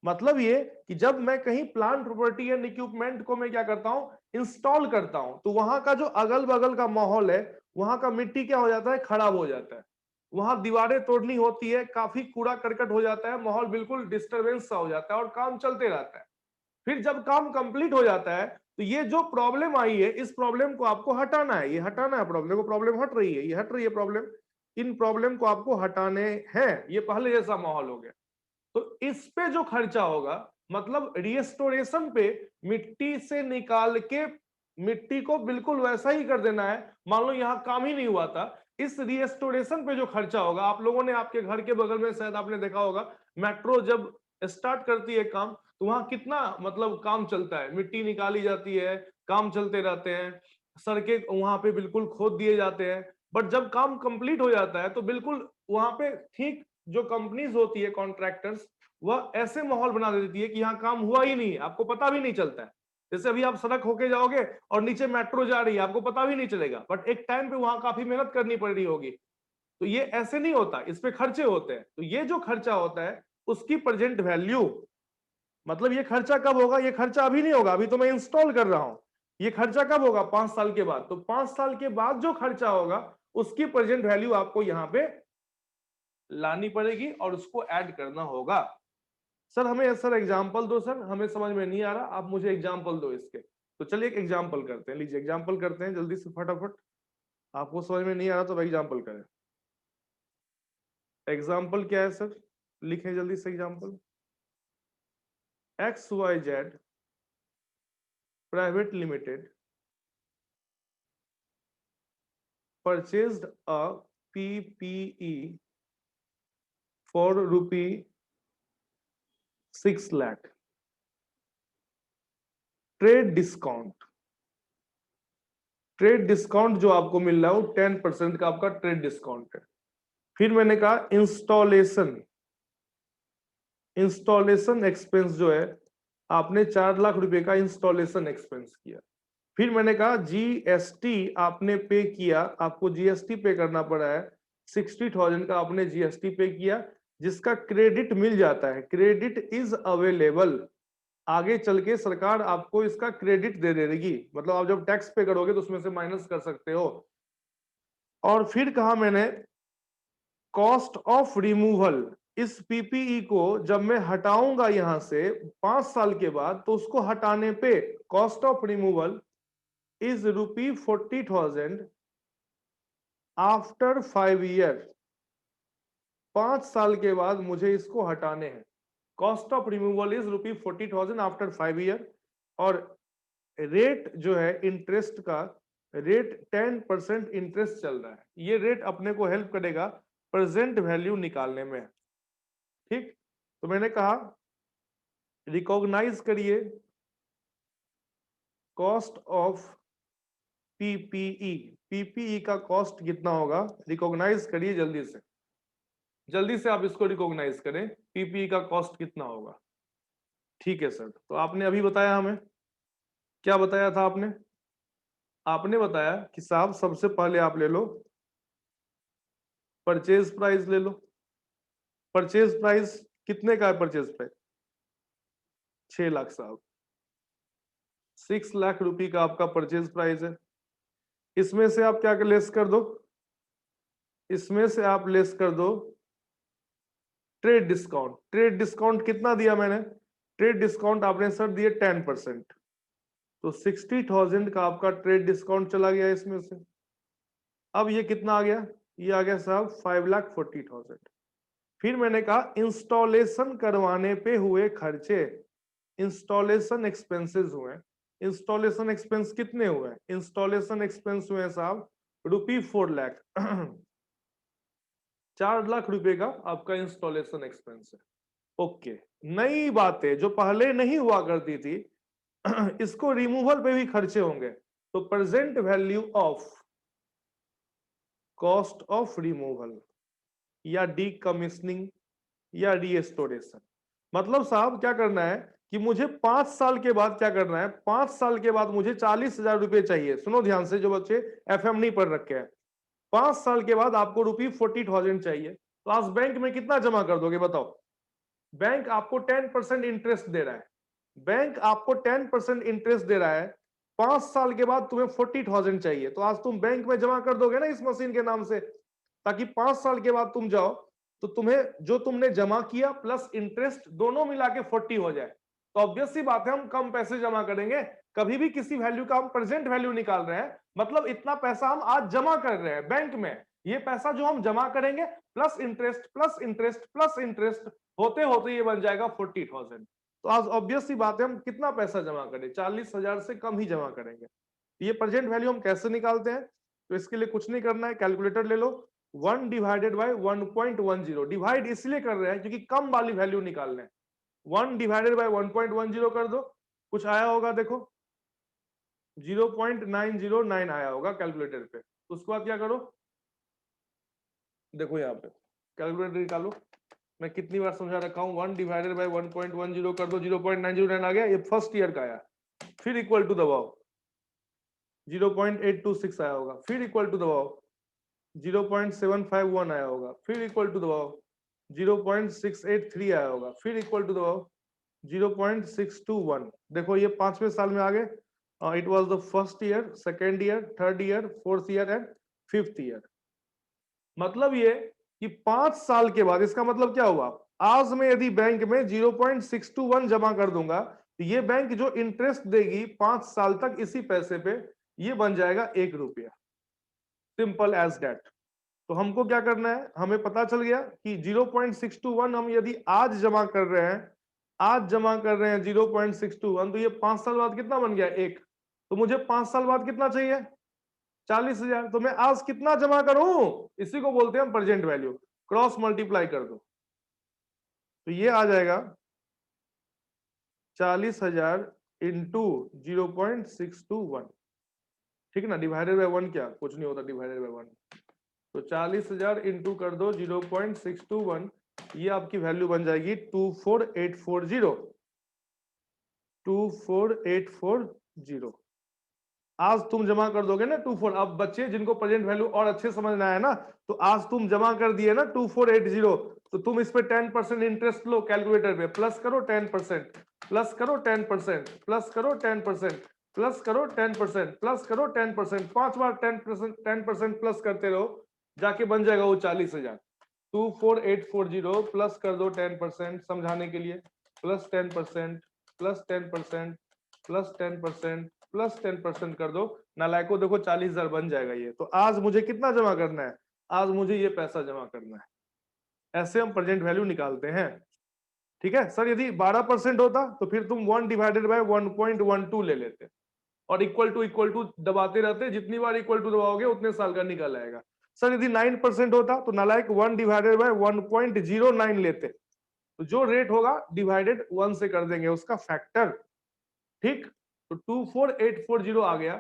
मतलब ये कि जब मैं कहीं प्लांट प्रॉपर्टी एंड इक्विपमेंट को मैं क्या करता हूं, इंस्टॉल करता हूं, तो वहां का जो अगल बगल का माहौल है, वहां का मिट्टी क्या हो जाता है, खराब हो जाता है। वहां दीवारें तोड़नी होती है, काफी कूड़ा करकट हो जाता है, माहौल बिल्कुल डिस्टरबेंस सा हो जाता है, और काम चलते रहता है। फिर जब काम कंप्लीट हो जाता है, तो ये जो प्रॉब्लम आई है, इस प्रॉब्लम को आपको हटाना है, ये हटाना है प्रॉब्लम को, प्रॉब्लम हट रही है, ये हट रही है प्रॉब्लम, इन प्रॉब्लम को आपको हटाने हैं। ये पहले जैसा माहौल हो गया। तो इस पे जो खर्चा होगा, मतलब रिस्टोरेशन पे, मिट्टी से निकाल के मिट्टी को बिल्कुल वैसा ही कर देना है, मान लो यहां काम ही नहीं हुआ था, इस रिस्टोरेशन पे जो खर्चा होगा, आप लोगों ने आपके घर के बगल में शायद आपने देखा होगा, मेट्रो जब स्टार्ट करती है काम, तो वहां कितना मतलब काम चलता है, मिट्टी निकाली जाती है, काम चलते रहते हैं, सड़कें वहां पे बिल्कुल खोद दिए जाते हैं। बट जब काम कंप्लीट हो जाता है, तो बिल्कुल वहां पे ठीक जो कंपनीज होती है, कॉन्ट्रैक्टर्स, वह ऐसे माहौल बना देती है कि यहाँ काम हुआ ही नहीं है, आपको पता भी नहीं चलता है। जैसे अभी आप सड़क होके जाओगे और नीचे मेट्रो जा रही है, आपको पता भी नहीं चलेगा, बट एक टाइम पे वहां काफी मेहनत करनी पड़ रही होगी। तो ये ऐसे नहीं होता, इस पे खर्चे होते हैं। तो ये जो खर्चा होता है उसकी प्रेजेंट वैल्यू, मतलब ये खर्चा कब होगा, ये खर्चा अभी नहीं होगा, अभी तो मैं इंस्टॉल कर रहा हूं। ये खर्चा कब होगा? 5 साल के बाद। तो 5 साल के बाद जो खर्चा होगा उसकी प्रेजेंट वैल्यू आपको यहां पे लानी पड़ेगी और उसको ऐड करना होगा। सर हमें सर एग्जांपल दो, सर हमें समझ में नहीं आ रहा, आप मुझे एग्जांपल दो इसके। तो चलिए एक एग्जांपल करते हैं, लीजिए एग्जांपल करते हैं जल्दी से फटाफट। आपको समझ में नहीं आ रहा तो एग्जांपल करें। एग्जांपल क्या है सर? लिखें जल्दी से example. XYZ private limited purchased a PPE for ₹6 lakh. Trade discount, trade discount जो आपको मिल रहा है वो 10% का आपका ट्रेड डिस्काउंट है। फिर मैंने कहा इंस्टॉलेशन, इंस्टॉलेशन एक्सपेंस जो है आपने 4 लाख रुपए का इंस्टॉलेशन एक्सपेंस किया। फिर मैंने कहा जीएसटी आपने पे किया, आपको जीएसटी पे करना पड़ा है 60,000 का आपने जीएसटी पे किया, जिसका क्रेडिट मिल जाता है, क्रेडिट इज अवेलेबल। आगे चल के सरकार आपको इसका क्रेडिट दे देगी, मतलब आप जब टैक्स पे करोगे तो उसमें से माइनस कर सकते हो। और फिर कहा मैंने कॉस्ट ऑफ रिमूवल, इस पीपीई को जब मैं हटाऊंगा यहां से 5 साल के बाद, तो उसको हटाने पे cost of removal is ₹40,000 after 5 year. 5 साल के बाद मुझे इसको हटाने हैं। Cost of removal is ₹40,000 after 5 year. और रेट जो है इंटरेस्ट का, रेट 10% इंटरेस्ट चल रहा है। ये रेट अपने को हेल्प करेगा प्रेजेंट वैल्यू निकालने में। ठीक, तो मैंने कहा रिकॉग्नाइज करिए कॉस्ट ऑफ पीपीई, पीपीई का कॉस्ट कितना होगा रिकॉग्नाइज करिए जल्दी से, जल्दी से आप इसको रिकॉग्नाइज करें, पीपीई का कॉस्ट कितना होगा। ठीक है सर, तो आपने अभी बताया हमें, क्या बताया था आपने? आपने बताया कि साहब सबसे पहले आप ले लो परचेज प्राइस, ले लो परचेज प्राइस। कितने का है परचेज प्राइस? 6 लाख साहब, 6 लाख रुपए का आपका परचेज प्राइस है। इसमें से आप क्या लेस कर दो, इसमें से आप लेस कर दो ट्रेड डिस्काउंट। ट्रेड डिस्काउंट कितना दिया मैंने? ट्रेड डिस्काउंट आपने सर दिए 10%, तो 60,000 का आपका ट्रेड डिस्काउंट चला गया इसमें से। अब ये कितना आ गया? ये आ गया साहब 5,40,000। फिर मैंने कहा इंस्टॉलेशन करवाने पे हुए खर्चे, इंस्टॉलेशन एक्सपेंसेस हुए। इंस्टॉलेशन एक्सपेंस कितने हुए? इंस्टॉलेशन एक्सपेंस हुए साहब ₹4 लाख। 4 लाख रुपए का आपका इंस्टॉलेशन एक्सपेंस है। ओके, नई बातें जो पहले नहीं हुआ करती थी इसको रिमूवल पे भी खर्चे होंगे। तो present value of cost of removal या डीकमीशनिंग या रीस्टोरेशन, मतलब साहब क्या करना है कि मुझे 5 साल के बाद क्या करना है, 5 साल के बाद मुझे 40,000 रुपए चाहिए। सुनो ध्यान से जो बच्चे एफएम नहीं पढ़ रखे हैं, 5 साल के बाद आपको ₹40,000 चाहिए, तो आज बैंक में कितना जमा कर दोगे बताओ? बैंक आपको 10% इंटरेस्ट दे रहा है, बैंक आपको 10% इंटरेस्ट दे रहा है। 5 साल के बाद तुम्हें 40,000 चाहिए, तो आज तुम बैंक में जमा कर दोगे ना इस मशीन के नाम से, ताकि 5 साल के बाद तुम जाओ तो तुम्हें जो तुमने जमा किया प्लस इंटरेस्ट दोनों मिला के 40 हो जाए। तो ऑब्वियस सी बात है हम कम पैसे जमा करेंगे। कभी भी किसी वैल्यू का हम प्रेजेंट वैल्यू निकाल रहे हैं, मतलब इतना पैसा हम आज जमा कर रहे हैं बैंक में, ये पैसा जो हम जमा करेंगे plus interest plus interest plus interest होते होते ये बन जाएगा 40,000। तो आज ऑब्वियस सी बात है हम कितना पैसा जमा करें, 40,000 से कम ही जमा करेंगे। ये प्रेजेंट वैल्यू हम कैसे निकालते हैं? तो इसके लिए कुछ नहीं करना है, कैलकुलेटर ले लो। 1 डिवाइडेड बाय 1.10, डिवाइड इसलिए कर रहे हैं क्योंकि कम वाली वैल्यू निकालना है। 1 डिवाइडेड बाय 1.10 कर दो, कुछ आया होगा देखो 0.909 आया होगा कैलकुलेटर पे। उसके बाद क्या करो, देखो यहाँ पे कैलकुलेटर निकालो, मैं कितनी बार समझा रखा हूँ। 1 डिवाइडेड बाय 1.10 कर दो, 0.909 आ गया, ये फर्स्ट ईयर का आया। फिर इक्वल टू दबाओ 0.826 आया होगा, फिर इक्वल टू दबाओ 0.751 आया होगा, फिर इक्वल टू दबाओ 0.683 आया होगा, फिर इक्वल टू दबाओ 0.621। देखो ये 5वें साल में आ गए। It was the first year, second year, third year, fourth year and fifth year. मतलब ये कि 5 साल के बाद, इसका मतलब क्या हुआ, आज मैं यदि बैंक में 0.621 जमा कर दूंगा तो ये बैंक जो इंटरेस्ट देगी 5 साल तक इसी पैसे पे, ये बन जाएगा 1 रुपया। Simple as that. तो हमको क्या करना है, हमें पता चल गया कि 0.621 हम यदि आज जमा कर रहे हैं, आज जमा कर रहे हैं 0.621, तो ये 5 साल बाद कितना बन गया, 1। तो मुझे 5 साल बाद कितना चाहिए, 40,000। तो मैं आज कितना जमा करूं, इसी को बोलते हैं हम प्रेजेंट वैल्यू। क्रॉस मल्टीप्लाई कर दो तो ये आ जाएगा 40,000 इंटू 0.621, ठीक है ना। डिवाइडेड बाय 1 क्या, कुछ नहीं होता डिवाइडेड बाय 1। तो 40,000 इंटू कर दो 0.621, ये आपकी वैल्यू बन जाएगी 24840। 24840 आज तुम जमा कर दोगे ना 24। अब बच्चे जिनको प्रेजेंट वैल्यू और अच्छे समझना है ना, तो आज तुम जमा कर दिए ना 2480, तो तुम इस पे 10% इंटरेस्ट लो कैलकुलेटर पे, प्लस करो 10%, प्लस करो 10%, प्लस करो 10%, प्लस करो 10%, प्लस करो 10%, 5 बार 10% प्लस करते रहो, जाके बन जाएगा वो 40,000। 24840 प्लस कर दो 10% समझाने के लिए, प्लस 10%, प्लस 10%, प्लस 10%, प्लस 10% कर दो नालायको, देखो 40,000 बन जाएगा ये। तो आज मुझे कितना जमा करना है, आज मुझे ये पैसा जमा करना है। ऐसे हम प्रेजेंट वैल्यू निकालते हैं, ठीक है सर। यदि 12% होता तो फिर तुम 1 डिवाइडेड बाय 1.12 ले लेते और इक्वल टू दबाते रहते, जितनी बार इक्वल टू दबाओगे उतने साल का निकल आएगा। सर यदि 9% होता तो नालायक 1 डिवाइडेड बाय 1.09 लेते, तो जो रेट होगा डिवाइडेड 1 से कर देंगे उसका फैक्टर, ठीक। तो 24840 आ गया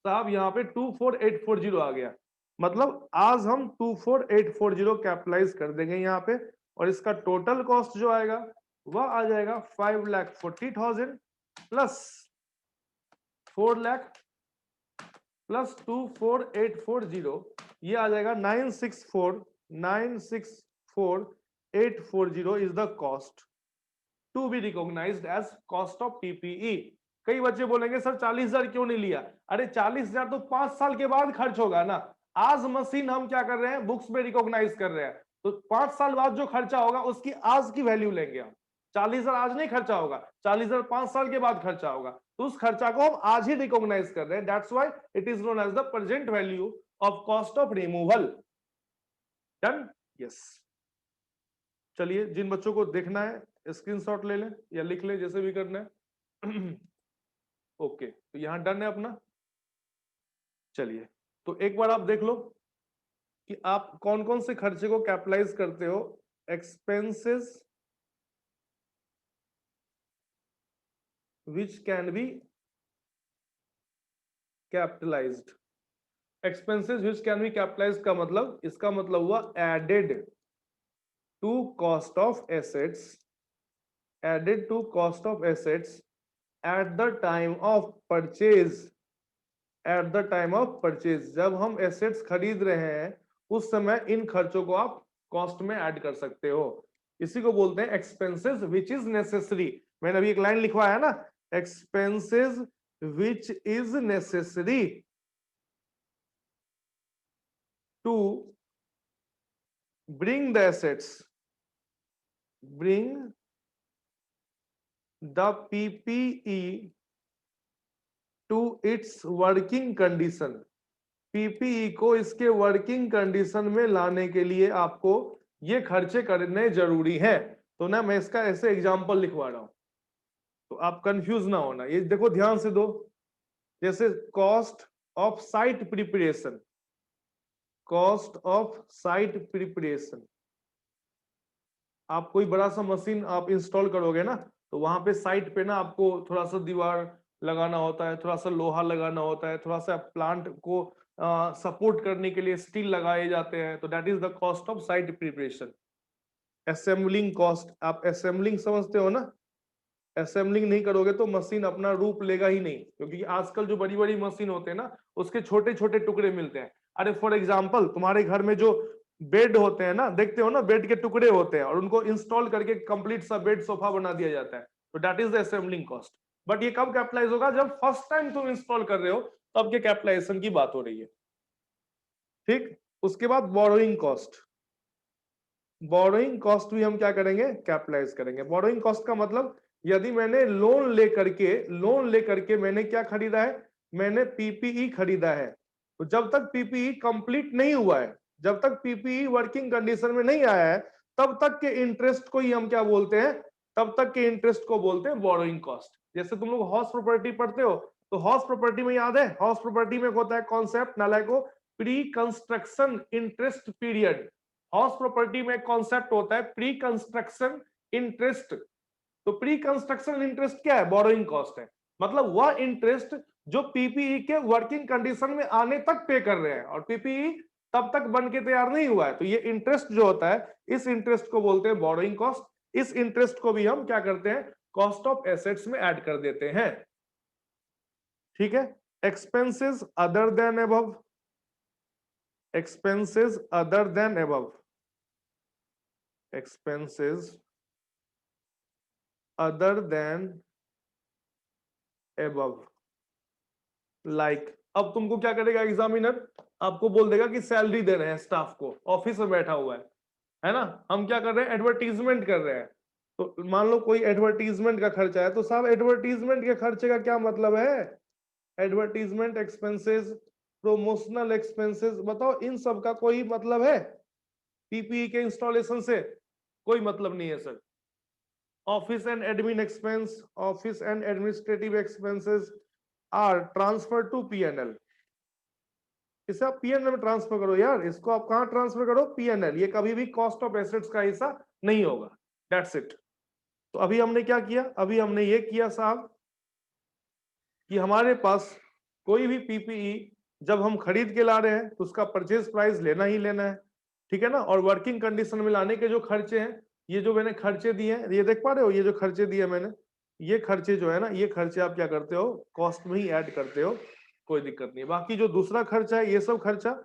साहब, यहाँ पे 24840 आ गया। मतलब आज हम 24840 कैपिटलाइज कर देंगे यहाँ पे, और इसका टोटल कॉस्ट जो आएगा वह आ जाएगा 5,40,000 प्लस 4 लाख प्लस 24840, ये आ जाएगा 964,840 is the cost to be recognised as cost of PPE. कई बच्चे बोलेंगे सर 40,000 क्यों नहीं लिया, अरे 40,000 तो 5 साल के बाद खर्च होगा ना। आज मशीन हम क्या कर रहे हैं, बुक्स में रिकॉग्नाइज कर रहे हैं, तो 5 साल बाद जो खर्चा होगा उसकी आज की वैल्यू लेंगे हम। 40,000 आज नहीं खर्चा होगा, 40,000 5 साल के बाद खर्चा होगा, तो उस खर्चा को हम आज ही रिकॉग्नाइज कर रहे हैं। That's why it is known as the present value of cost of removal. Done, yes. चलिए जिन बच्चों को देखना है स्क्रीनशॉट ले लें या लिख लें, जैसे भी करना है। ओके, तो यहां डन है अपना। चलिए तो एक बार आप देख लो कि आप कौन कौन से खर्चे को कैपिटलाइज करते हो। Expenses which can be capitalised. Expenses which can be capitalised का मतलब, इसका मतलब हुआ added to cost of assets, added to cost of assets at the time of purchase. At the time of purchase, जब हम एसेट्स खरीद रहे हैं उस समय इन खर्चों को आप कॉस्ट में ऐड कर सकते हो। इसी को बोलते हैं एक्सपेंसेस विच इज नेसेसरी। मैंने अभी एक लाइन लिखवाया ना, expenses which is necessary to bring the assets, bring the PPE to its working condition। PPE को इसके वर्किंग कंडीशन में लाने के लिए आपको ये खर्चे करने जरूरी हैं। तो ना मैं इसका ऐसे एग्जांपल लिखवा रहा हूं, तो आप कंफ्यूज ना होना। ये देखो ध्यान से दो, जैसे cost of site preparation, cost of site preparation. आप कोई बड़ा सा मशीन आप इंस्टॉल करोगे ना, तो वहां पे साइट पे ना आपको थोड़ा सा दीवार लगाना होता है, थोड़ा सा लोहा लगाना होता है, थोड़ा सा प्लांट को सपोर्ट करने के लिए स्टील लगाए जाते हैं। तो that is the cost of site preparation. Assembling cost, आप असेंबलिंग समझते हो ना, असेंबलिंग नहीं करोगे तो मशीन अपना रूप लेगा ही नहीं, क्योंकि आजकल जो बड़ी बड़ी मशीन होते हैं ना उसके छोटे छोटे टुकड़े मिलते हैं। अरे फॉर एग्जांपल तुम्हारे घर में जो बेड होते हैं ना, देखते हो ना बेड के टुकड़े होते हैं और उनको इंस्टॉल करके कंप्लीट सा बेड सोफा बना दिया जाता है, तो that is the assembling cost. But ये कब कैपिटलाइज होगा, जब फर्स्ट टाइम तुम इंस्टॉल कर रहे हो तब के कैपिटलाइजेशन की बात हो रही है। ठीक, उसके बाद बोरोइंग कॉस्ट। बोरोइंग कॉस्ट भी हम क्या करेंगे, कैपिटलाइज करेंगे। बोरोइंग कॉस्ट का मतलब यदि मैंने लोन लेकर के मैंने क्या खरीदा है, मैंने पीपीई खरीदा है, तो जब तक पीपीई कंप्लीट नहीं हुआ है, जब तक पीपीई वर्किंग कंडीशन में नहीं आया है, तब तक के इंटरेस्ट को ही हम क्या बोलते हैं, तब तक के इंटरेस्ट को बोलते हैं बोरोइंग कॉस्ट। जैसे तुम लोग हाउस प्रॉपर्टी पढ़ते हो, तो हाउस प्रॉपर्टी में याद है, हाउस प्रॉपर्टी में होता है कॉन्सेप्ट नालायको, pre construction interest period. House property में कॉन्सेप्ट होता है प्री कंस्ट्रक्शन इंटरेस्ट। तो प्री कंस्ट्रक्शन इंटरेस्ट क्या है, बोरोइंग कॉस्ट है। मतलब वह इंटरेस्ट जो पीपीई के वर्किंग कंडीशन में आने तक पे कर रहे हैं, और पीपीई तब तक बन के तैयार नहीं हुआ है, तो ये इंटरेस्ट जो होता है, इस इंटरेस्ट को बोलते हैं बोरोइंग कॉस्ट। इस इंटरेस्ट को भी हम क्या करते हैं, कॉस्ट ऑफ एसेट्स में ऐड कर देते हैं। ठीक है, expenses other than above, expenses other than above, expenses other than above, like अब तुमको क्या करेगा एग्जामिनर, आपको बोल देगा कि सैलरी दे रहे हैं स्टाफ को, ऑफिस में बैठा हुआ है ना, हम क्या कर रहे हैं, एडवर्टीजमेंट कर रहे हैं। तो मान लो कोई एडवर्टीजमेंट का खर्चा है, तो साहब एडवर्टीजमेंट के खर्चे का क्या मतलब है, एडवर्टीजमेंट एक्सपेंसेस, प्रोमोशनल एक्सपेंसेस, बताओ इन सब का कोई मतलब है, पीपीई के इंस्टॉलेशन से कोई मतलब नहीं है sir. Office and admin expense, office and administrative expenses are transfer to PNL. इसे आप पीएनएल में ट्रांसफर करो यार, इसको आप कहां ट्रांसफर करो, पीएनएल। ये कभी भी कॉस्ट ऑफ एसेट्स का हिस्सा नहीं होगा, दैट्स इट। तो अभी हमने क्या किया, अभी हमने ये किया साहब कि हमारे पास कोई भी पीपीई जब हम खरीद के ला रहे हैं तो उसका परचेज प्राइस लेना ही लेना है, ठीक है ना। और वर्किंग कंडीशन में लाने के जो खर्चे हैं, ये जो मैंने खर्चे दिए हैं, ये देख पा रहे हो, ये जो खर्चे दिए मैंने, ये खर्चे जो है ना, ये खर्चे आप क्या करते हो, कॉस्ट में ही ऐड करते हो, कोई दिक्कत नहीं। बाकी जो दूसरा खर्चा है, ये सब खर्चा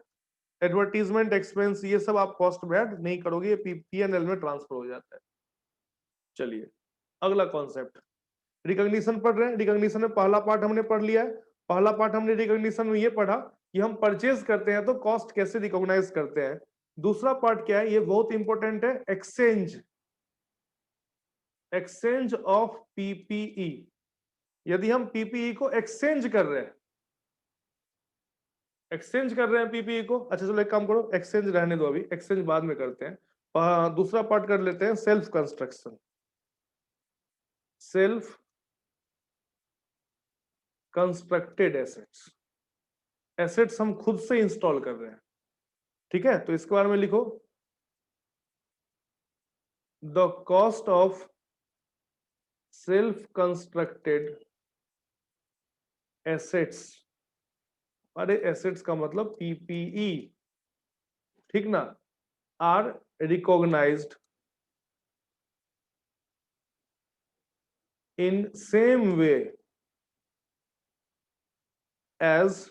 एडवर्टीजमेंट एक्सपेंस, ये सब आप कॉस्ट में ऐड नहीं करोगे, ये पीएनएल में ट्रांसफर हो जाता है। चलिए अगला कॉन्सेप्ट, रिकॉग्निशन पढ़ रहे हैं। रिकॉग्निशन में पहला पार्ट हमने पढ़ लिया है। पहला पार्ट हमने रिकॉग्निशन में ये पढ़ा कि हम परचेज करते हैं तो कॉस्ट कैसे रिकॉग्नाइज करते हैं। दूसरा पार्ट क्या है, ये बहुत इंपॉर्टेंट है, एक्सचेंज, एक्सचेंज ऑफ पीपीई। यदि हम पीपीई को एक्सचेंज कर रहे हैं, एक्सचेंज कर रहे हैं पीपीई को, अच्छा चलो एक काम करो, एक्सचेंज रहने दो, अभी एक्सचेंज बाद में करते हैं। दूसरा पार्ट कर लेते हैं, self construction, self constructed assets. Assets हम खुद से इंस्टॉल कर रहे हैं, ठीक है। तो इसके बारे में लिखो, the cost of self constructed assets, अरे एसेट्स का मतलब पीपीई, ठीक ना, are recognised in same way as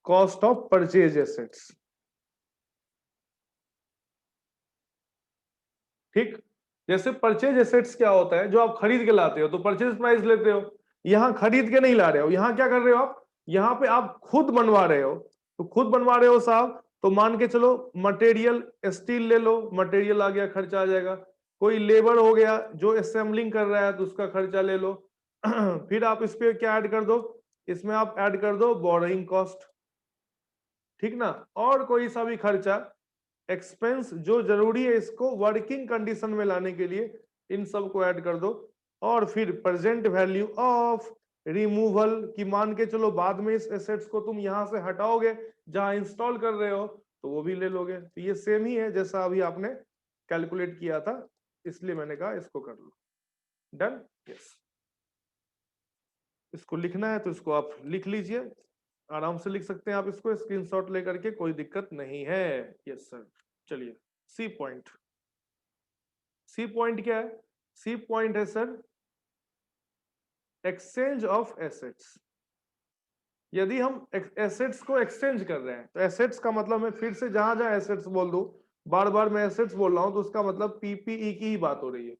cost of purchase assets. ठीक, जैसे परचेज एसेट्स क्या होता है, जो आप खरीद के लाते हो तो परचेज प्राइस लेते हो, यहां खरीद के नहीं ला रहे हो, यहां क्या कर रहे हो आप, यहां पे आप खुद बनवा रहे हो। तो खुद बनवा रहे हो साहब, तो मान के चलो मटेरियल स्टील ले लो, मटेरियल आ गया, खर्चा आ जाएगा। कोई लेबर हो गया जो असेंबलिंग कर रहा है, तो उसका खर्चा ले लो। फिर आप इस पे क्या ऐड कर दो, इसमें आप ऐड कर दो बोरोइंग कॉस्ट, ठीक ना। और कोई सा भी खर्चा, एक्सपेंस जो जरूरी है इसको वर्किंग कंडीशन में लाने के लिए, इन सब को ऐड कर दो। और फिर प्रेजेंट वैल्यू ऑफ रिमूवल, की मान के चलो बाद में इस एसेट्स को तुम यहां से हटाओगे, जहां इंस्टॉल कर रहे हो, तो वो भी ले लोगे। तो ये सेम ही है जैसा अभी आपने कैलकुलेट किया था, इसलिए मैंने कहा इसको कर लो। Done, yes. इसको लिखना है तो इसको आप लिख लीजिए, आराम से लिख सकते हैं आप इसको स्क्रीनशॉट लेकर के, कोई दिक्कत नहीं है। Yes sir. चलिए सी पॉइंट, सी पॉइंट क्या है, सी पॉइंट है सर एक्सचेंज ऑफ एसेट्स। यदि हम एसेट्स को एक्सचेंज कर रहे हैं, तो एसेट्स का मतलब मैं फिर से जहां जहां एसेट्स बोल दूं, बार बार मैं एसेट्स बोल रहा हूं, तो उसका मतलब पीपीई की ही बात हो रही है।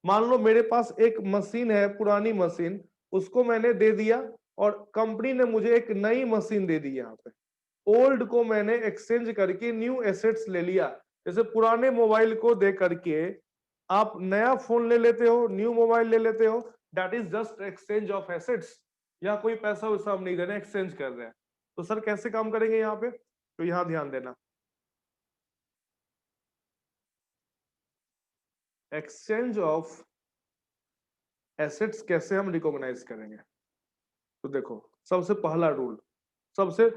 मान लो मेरे पास एक मशीन है, पुरानी मशीन, उसको मैंने दे दिया और कंपनी ने मुझे एक नई मशीन दे दी। यहाँ पे ओल्ड को मैंने एक्सचेंज करके न्यू एसेट्स ले लिया। जैसे पुराने मोबाइल को दे करके आप नया फोन ले लेते हो, न्यू मोबाइल ले लेते हो, that is just exchange of assets. यहाँ कोई पैसा वैसा हम नहीं दे रहे, एक्सचेंज कर रहे हैं। तो सर कैसे काम करेंगे यहाँ पे, तो यहाँ ध्यान देना, एक्सचेंज ऑफ एसेट्स कैसे हम रिकॉग्नाइज करेंगे। तो देखो सबसे पहला रूल, सबसे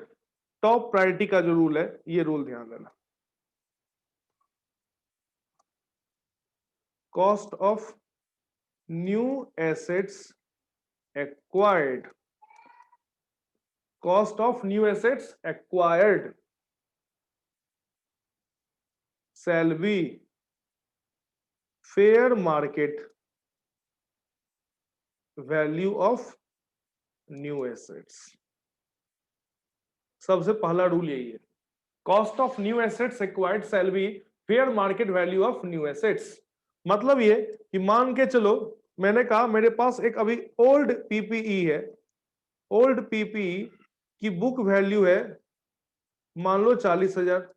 टॉप प्रायोरिटी का जो रूल है, ये रूल ध्यान देना, cost of new assets acquired, cost of new assets acquired shall be fair market value of new assets। सबसे पहला रूल यही है, cost of new assets acquired shall be fair market value of new assets. मतलब ये कि मान के चलो मैंने कहा मेरे पास एक अभी ओल्ड पीपीई है, ओल्ड पीपीई की बुक वैल्यू है मान लो 40,000,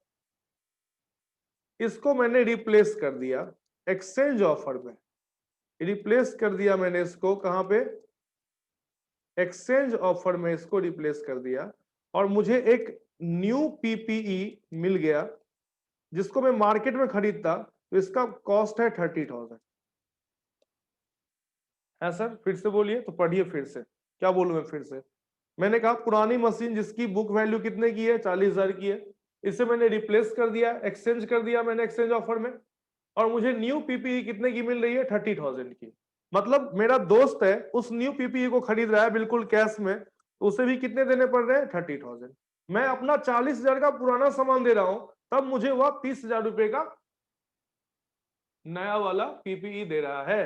इसको मैंने रिप्लेस कर दिया एक्सचेंज ऑफर में, रिप्लेस कर दिया मैंने इसको कहां पे, एक्सचेंज ऑफर में इसको रिप्लेस कर दिया और मुझे एक न्यू पीपीई मिल गया जिसको मैं मार्केट में खरीदता तो इसका कॉस्ट है 30,000 है। सर फिर से बोलिए, तो पढ़िए फिर से, क्या बोलूं मैं फिर से। मैंने कहा पुरानी मशीन जिसकी बुक वैल्यू कितने की है, 40,000 की है, इसे मैंने रिप्लेस कर दिया, एक्सचेंज कर दिया मैंने एक्सचेंज ऑफर में, और मुझे न्यू पीपीई कितने की मिल रही है, 30,000 की। मतलब मेरा दोस्त है उस न्यू पीपीई को खरीद रहा है बिल्कुल कैश में, तो उसे भी कितने देने पड़ रहे हैं, 30,000। मैं अपना 40,000 का पुराना सामान दे रहा हूं, तब मुझे वह 30,000 रुपए का नया वाला पीपीई दे रहा है।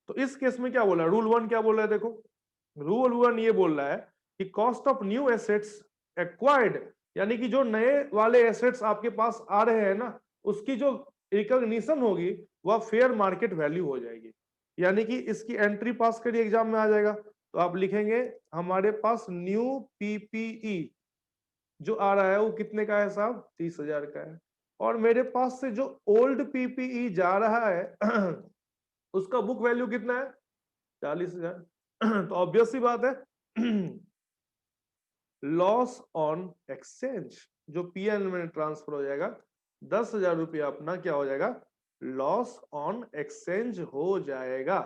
तो इस केस में क्या बोला, रूल 1 क्या बोल रहा है, देखो रूल 1 ये बोल रहा है कि cost of new assets acquired, यानी कि जो नए वाले एसेट्स आपके पास आ रहे हैं ना, उसकी जो रिकॉग्निशन होगी वह फेयर मार्केट वैल्यू हो जाएगी। यानी कि इसकी एंट्री पास करिए, एग्जाम में आ जाएगा। तो आप लिखेंगे हमारे पास न्यू पीपीई जो आ रहा है वो कितने का है साहब, 30,000 का है, और मेरे पास से जो ओल्ड पीपीई जा रहा है उसका बुक वैल्यू कितना है, 40,000। तो ऑब्वियस सी बात है लॉस ऑन एक्सचेंज, जो पीएल में ट्रांसफर हो जाएगा, 10,000 रुपया अपना क्या हो जाएगा, लॉस ऑन एक्सचेंज हो जाएगा।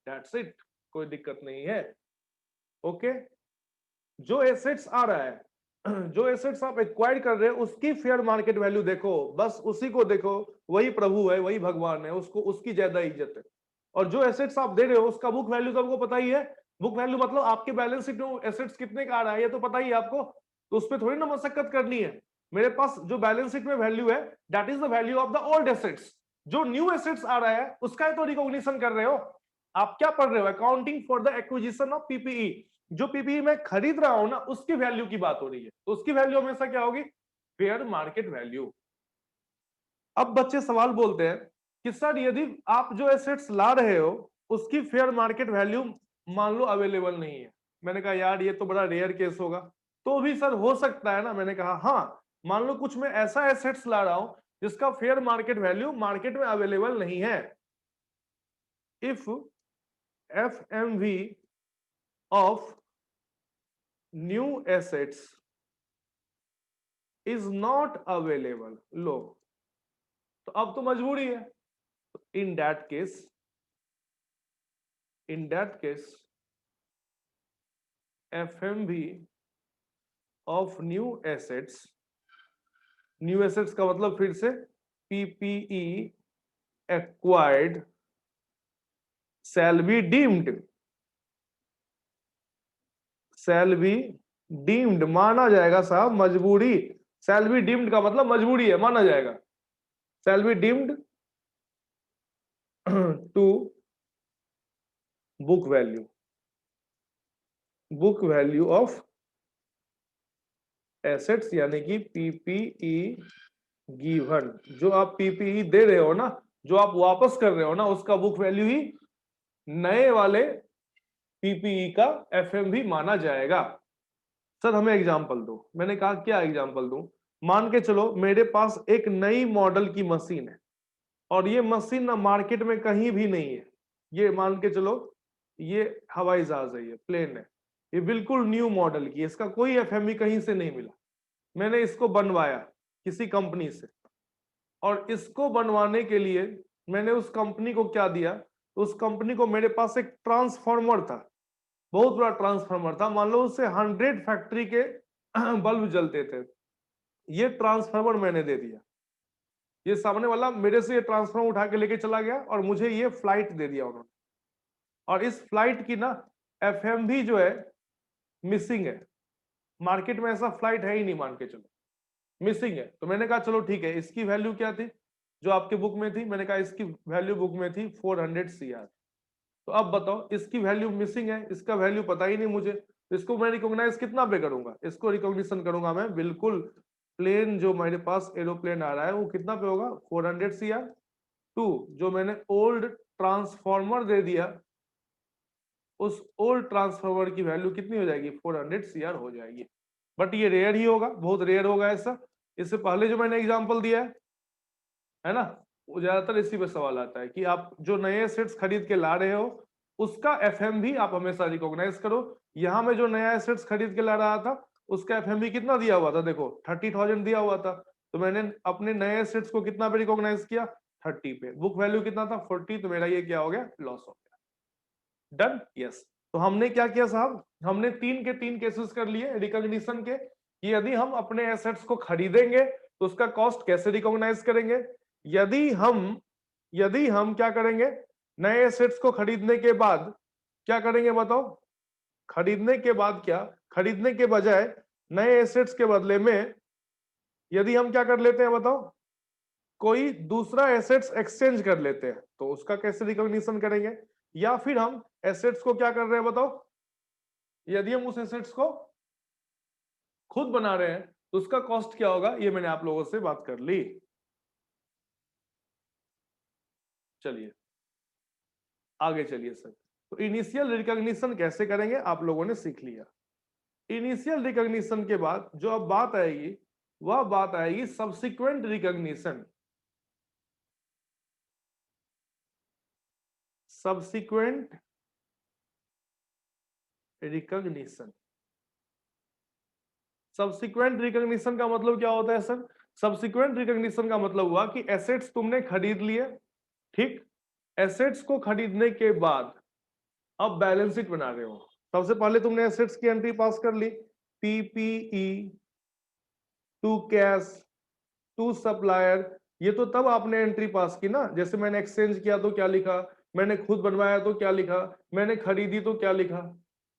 दैट्स इट, कोई दिक्कत नहीं है। ओके, जो एसेट्स आ रहा है, जो एसेट्स आप एक्वायर कर रहे हैं उसकी फेयर मार्केट वैल्यू देखो, बस उसी को देखो, वही प्रभु है, वही भगवान है, उसको उसकी ज्यादा इज्जत है। और जो एसेट्स आप दे रहे हो उसका बुक वैल्यू तो आपको पता ही है, बुक वैल्यू मतलब आपके बैलेंस शीट में एसेट्स कितने का आ रहा है ये तो पता ही है आपको, तो उस पर थोड़ी ना मशक्कत करनी है। मेरे पास जो बैलेंस शीट में वैल्यू है that is the value of the old assets, जो न्यू एसेट्स आ रहा है उसका तो रिकॉग्निशन कर रहे हो। आप क्या पढ़ रहे हो, accounting for the acquisition of PPE, जो पीपीई मैं खरीद रहा हूं ना उसकी वैल्यू की बात हो रही है, तो उसकी वैल्यू हमेशा क्या होगी, फेयर मार्केट वैल्यू। अब बच्चे सवाल बोलते हैं कि सर यदि आप जो एसेट्स ला रहे हो उसकी फेयर मार्केट वैल्यू मान लो अवेलेबल नहीं है। मैंने कहा यार ये तो बड़ा रेयर केस होगा, तो भी सर हो सकता है ना। मैंने कहा हाँ, मान लो कुछ मैं ऐसा एसेट्स ला रहा हूं जिसका फेयर मार्केट वैल्यू मार्केट में अवेलेबल नहीं है। If FMV of new assets is not available, लो तो अब तो मजबूरी है। In that case FMV of new assets, new assets का मतलब फिर से PPE acquired shall be deemed, shall be deemed माना जाएगा साहब, मजबूरी, shall be deemed का मतलब मजबूरी है, माना जाएगा, shall be deemed to book value of assets, यानी कि पीपीई गिवन, जो आप पीपीई दे रहे हो ना, जो आप वापस कर रहे हो ना, उसका बुक वैल्यू ही नए वाले पीपीई का एफएमवी माना जाएगा। सर हमें एग्जांपल दो। मैंने कहा क्या एग्जांपल दूं? मान के चलो मेरे पास एक नई मॉडल की मशीन है और ये मशीन ना मार्केट में कहीं भी नहीं है। ये मान के चलो ये हवाई जहाज है, ये प्लेन है, ये बिल्कुल न्यू मॉडल की, इसका कोई एफएमवी कहीं से नहीं मिला। मैंने इसको बनवाया किसी कंपनी से, और इसको बनवाने के लिए मैंने उस कंपनी को क्या दिया? उस कंपनी को मेरे पास एक ट्रांसफार्मर था, बहुत बड़ा ट्रांसफार्मर था, मान लो उससे 100 फैक्ट्री के बल्ब जलते थे। ये ट्रांसफार्मर मैंने दे दिया, ये सामने वाला मेरे से ये ट्रांसफार्मर उठा के लेके चला गया और मुझे ये फ्लाइट दे दिया उन्होंने। और इस फ्लाइट की ना एफएमवी जो है मिसिंग है, मार्केट में ऐसा फ्लाइट है ही नहीं, मान के चलो मिसिंग है। तो मैंने कहा चलो ठीक है, इसकी वैल्यू क्या थी जो आपके बुक में थी? मैंने कहा इसकी वैल्यू बुक में थी 400 CR। तो अब बताओ इसकी वैल्यू मिसिंग है, इसका वैल्यू पता ही नहीं मुझे, तो इसको मैं रिकॉग्नाइज कितना पे करूंगा? इसको रिकॉग्निशन करूंगा मैं बिल्कुल प्लेन, जो मेरे पास एरोप्लेन आ रहा है वो कितना पे होगा? 400 CR टू जो मैंने ओल्ड ट्रांसफॉर्मर दे दिया, उस ओल्ड ट्रांसफॉर्मर की वैल्यू कितनी हो जाएगी? 400 CR हो जाएगी। बट ये रेयर ही होगा, बहुत रेयर होगा ऐसा। इससे पहले जो मैंने एग्जांपल दिया है ना, वो ज्यादातर इसी पे सवाल आता है कि आप जो नए सेट्स खरीद के ला रहे हो उसका एफएमवी आप हमेशा रिकॉग्नाइज करो। यहां में जो नया एसेट्स खरीद के ला रहा था उसका एफएमवी कितना दिया हुआ था? देखो 30,000 दिया हुआ था, तो मैंने अपने नए एसेट्स को कितना पे रिकॉग्नाइज किया? 30 पे। बुक वैल्यू कितना था? 40। तो मेरा ये क्या हो गया? लॉस हो गया। डन? यस। तो हमने क्या किया साहब? हमने तीन के तीन केसेस कर लिए रिकॉग्निशन के, कि यदि हम अपने एसेट्स को खरीदेंगे तो उसका कॉस्ट कैसे रिकॉग्नाइज करेंगे। यदि हम क्या करेंगे, नए एसेट्स को खरीदने के बाद क्या करेंगे बताओ? खरीदने के बाद क्या, खरीदने के बजाय नए एसेट्स के बदले में यदि हम क्या कर लेते हैं बताओ? कोई दूसरा एसेट्स एक्सचेंज कर लेते हैं, तो उसका कैसे रिकॉग्निशन करेंगे? या फिर हम एसेट्स को क्या कर रहे हैं बताओ? यदि हम उस एसेट्स को खुद बना रहे हैं तो उसका कॉस्ट क्या होगा? ये मैंने आप लोगों से बात कर ली। चलिए आगे चलिए सर। तो इनिशियल रिकॉग्निशन कैसे करेंगे आप लोगों ने सीख लिया। इनिशियल रिकॉग्निशन के बाद जो अब बात आएगी वह बात आएगी subsequent recognition. Subsequent recognition, subsequent recognition का मतलब क्या होता है सर? सब्सिक्वेंट रिकॉग्निशन का मतलब हुआ कि एसेट्स तुमने खरीद लिए, ठीक, एसेट्स को खरीदने के बाद अब बैलेंस शीट बना रहे हो। सबसे पहले तुमने एसेट्स की एंट्री पास कर ली, PPE to cash to supplier. ये तो तब आपने एंट्री पास की ना, जैसे मैंने एक्सचेंज किया तो क्या लिखा, मैंने खुद बनवाया तो क्या लिखा, मैंने खरीदी तो क्या लिखा।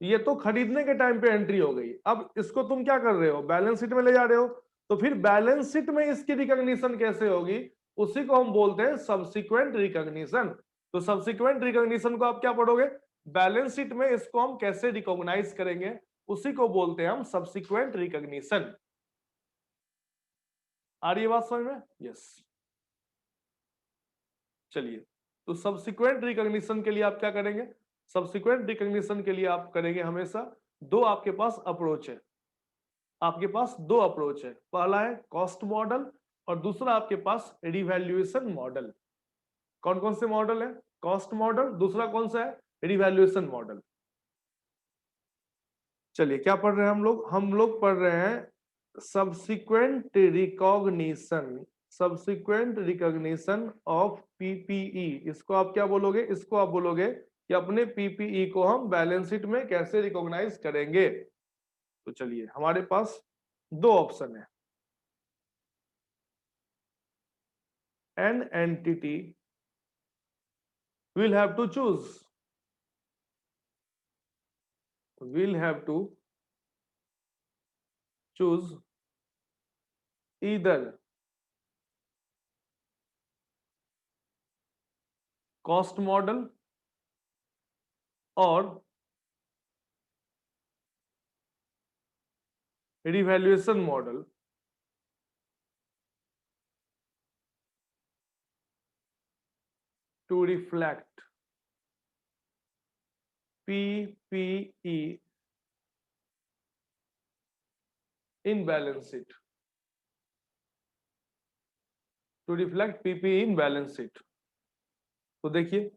ये तो खरीदने के टाइम पे एंट्री हो गई। अब इसको तुम क्या कर रहे हो? बैलेंस शीट में ले जा रहे हो। तो फिर बैलेंस शीट में इसकी रिकॉग्निशन कैसे होगी? उसी को हम बोलते हैं सब्सिक्वेंट रिकॉग्निशन। तो सब्सिक्वेंट रिकॉग्निशन को आप क्या पढ़ोगे? बैलेंस शीट में इसको हम कैसे रिकॉग्नाइज करेंगे, उसी को बोलते हैं हम सब्सिक्वेंट रिकॉग्निशन। आ रही है बात समझ में? यस। चलिए, तो सब्सिक्वेंट रिकॉग्निशन के लिए आप क्या करेंगे? सब्सिक्वेंट रिकॉग्निशन के लिए आप करेंगे हमेशा दो, आपके पास अप्रोच है। आपके पास दो अप्रोच है, पहला है कॉस्ट मॉडल और दूसरा आपके पास रिवैल्यूएशन मॉडल। कौन कौन से मॉडल है? कॉस्ट मॉडल, दूसरा कौन सा है? Revaluation model. चलिए क्या पढ़ रहे हैं हम लोग? हम लोग पढ़ रहे हैं subsequent recognition, subsequent recognition of PPE. इसको आप क्या बोलोगे? इसको आप बोलोगे कि अपने पीपीई को हम बैलेंस शीट में कैसे रिकॉग्नाइज करेंगे। तो चलिए हमारे पास दो ऑप्शन है। An entity will have to choose, will have to choose either cost model or revaluation model to reflect PPE in balance sheet, to reflect PPE in balance sheet। तो देखिए,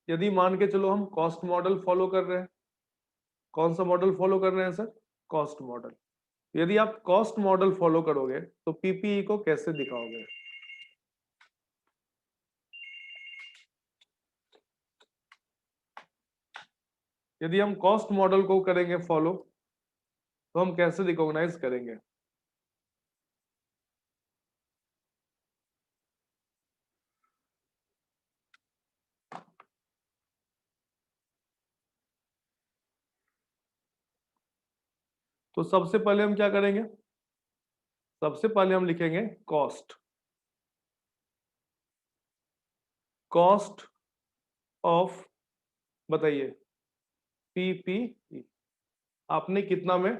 यदि मान के चलो हम कॉस्ट मॉडल फॉलो कर रहे हैं, कौन सा मॉडल फॉलो कर रहे हैं सर? Cost model. यदि आप कॉस्ट मॉडल फॉलो करोगे तो पीपीई को कैसे दिखाओगे? यदि हम कॉस्ट मॉडल को करेंगे फॉलो तो हम कैसे रिकॉग्नाइज करेंगे? तो सबसे पहले हम क्या करेंगे? सबसे पहले हम लिखेंगे कॉस्ट, कॉस्ट ऑफ, बताइए, पीपीई। आपने कितना में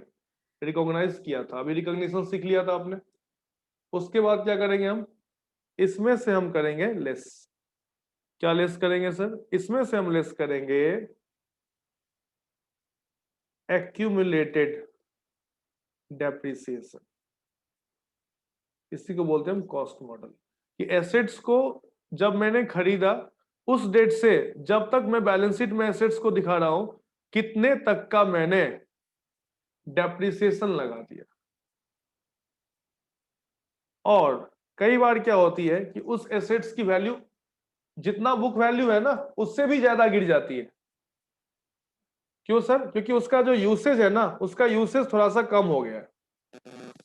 रिकॉग्नाइज किया था? अभी रिकॉग्निशन सीख लिया था आपने। उसके बाद क्या करेंगे हम? इसमें से हम करेंगे लेस। क्या लेस करेंगे सर? इसमें से हम लेस करेंगे एक्यूमुलेटेड डेप्रिसिएशन। इसी को बोलते हैं हम कॉस्ट मॉडल, कि एसेट्स को जब मैंने खरीदा उस डेट से जब तक मैं बैलेंस शीट में एसेट्स को दिखा रहा हूं कितने तक का मैंने डेप्रिसिएशन लगा दिया। और कई बार क्या होती है कि उस एसेट्स की वैल्यू जितना बुक वैल्यू है ना उससे भी ज्यादा गिर जाती है। क्यों सर? क्योंकि उसका जो यूसेज है ना, उसका यूसेज थोड़ा सा कम हो गया है।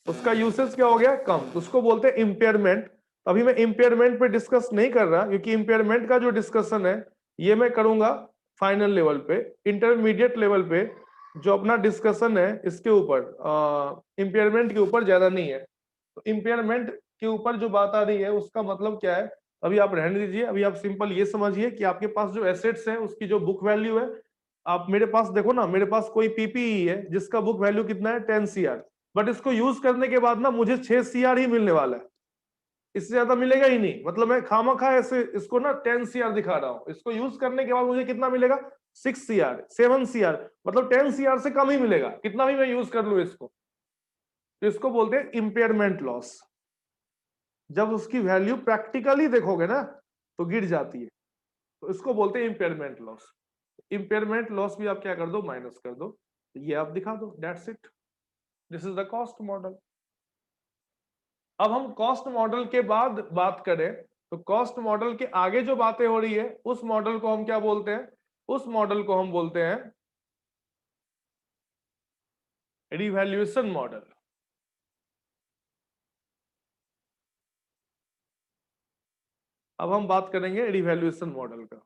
उसका यूसेज क्या हो गया? कम। तो उसको बोलते हैं इम्पेयरमेंट। अभी मैं इम्पेयरमेंट पे डिस्कस नहीं कर रहा, क्योंकि इम्पेयरमेंट का जो डिस्कशन है ये मैं करूंगा फाइनल लेवल पे। इंटरमीडिएट लेवल पे जो अपना डिस्कशन है इसके ऊपर, इम्पेयरमेंट के ऊपर ज्यादा नहीं है। तो इम्पेयरमेंट के ऊपर जो बात आ रही है उसका मतलब क्या है, अभी आप रहने दीजिए। अभी आप सिंपल ये समझिए कि आपके पास जो एसेट्स है उसकी जो बुक वैल्यू है, आप मेरे पास देखो ना, मेरे पास कोई पीपीई है जिसका बुक वैल्यू कितना है? 10 CR। बट इसको यूज करने के बाद ना मुझे 6 CR ही मिलने वाला है, इससे ज्यादा मिलेगा ही नहीं। मतलब मैं खामखा ऐसे इसको ना 10 CR दिखा रहा हूं, इसको यूज करने के बाद मुझे कितना मिलेगा? 6 CR, 7 CR, मतलब 10 CR से कम ही मिलेगा कितना भी मैं यूज कर लूं इसको। तो इसको बोलते हैं इम्पेयरमेंट लॉस। जब उसकी वैल्यू प्रैक्टिकली देखोगे ना तो गिर जाती है, तो इसको बोलते हैं इम्पेयरमेंट लॉस। इम्पेयरमेंट लॉस भी आप क्या कर दो? माइनस कर दो। ये आप दिखा दो, that's it. This is the cost model. अब हम कॉस्ट मॉडल के बाद बात करें तो कॉस्ट मॉडल के आगे जो बातें हो रही है उस मॉडल को हम क्या बोलते हैं? उस मॉडल को हम बोलते हैं रिवैल्यूएशन मॉडल। अब हम बात करेंगे रिवैल्यूएशन मॉडल का।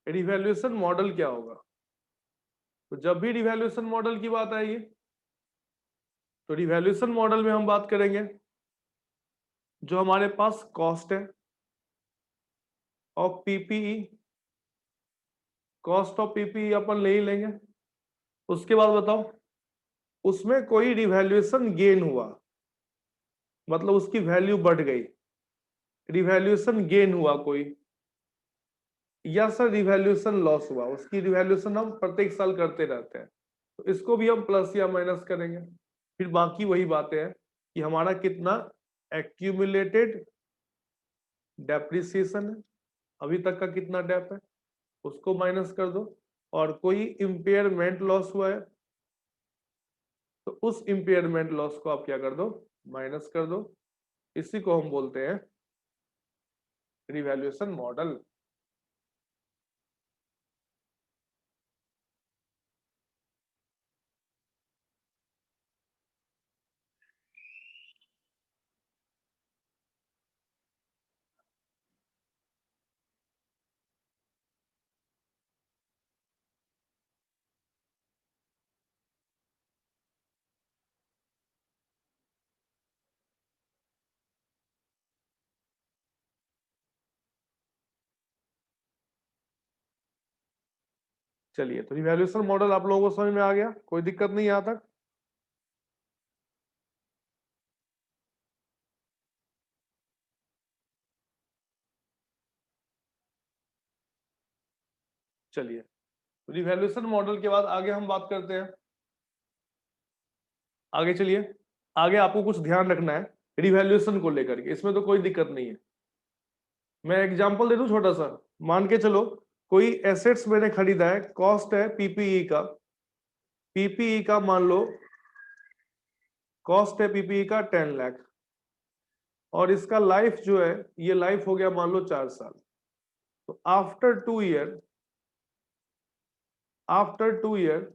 रिवैल्यूएशन मॉडल क्या होगा? तो जब भी रिवैल्यूएशन मॉडल की बात आएगी तो रिवैल्यूएशन मॉडल में हम बात करेंगे जो हमारे पास कॉस्ट है of PPE, cost of PPE अपन ले ही लेंगे। उसके बाद बताओ, उसमें कोई रिवैल्यूएशन गेन हुआ, मतलब उसकी वैल्यू बढ़ गई, रिवैल्यूएशन गेन हुआ कोई, या सर रिवैल्यूएशन लॉस हुआ। उसकी रिवैल्यूएशन हम प्रत्येक साल करते रहते हैं, तो इसको भी हम प्लस या माइनस करेंगे। फिर बाकी वही बातें हैं कि हमारा कितना एक्यूमुलेटेड डेप्रिसिएशन है, अभी तक का कितना डेप है उसको माइनस कर दो। और कोई इम्पेयरमेंट लॉस हुआ है तो उस इम्पेयरमेंट लॉस को आप क्या कर दो? माइनस कर दो। इसी को हम बोलते हैं रिवैल्यूएशन मॉडल। चलिए, तो रिवैल्यूएशन मॉडल आप लोगों को समझ में आ गया? कोई दिक्कत नहीं यहां तक? चलिए, रिवैल्यूएशन मॉडल के बाद आगे हम बात करते हैं। आगे चलिए, आगे आपको कुछ ध्यान रखना है रिवैल्यूएशन को लेकर के, इसमें तो कोई दिक्कत नहीं है। मैं एग्जांपल दे दूं छोटा सा। मान के चलो कोई एसेट्स मैंने खरीदा है, कॉस्ट है पीपीई का, पीपीई का मान लो कॉस्ट है पीपीई का 10 लाख, और इसका लाइफ जो है ये लाइफ हो गया मान लो 4 साल। तो after 2 year, after 2 year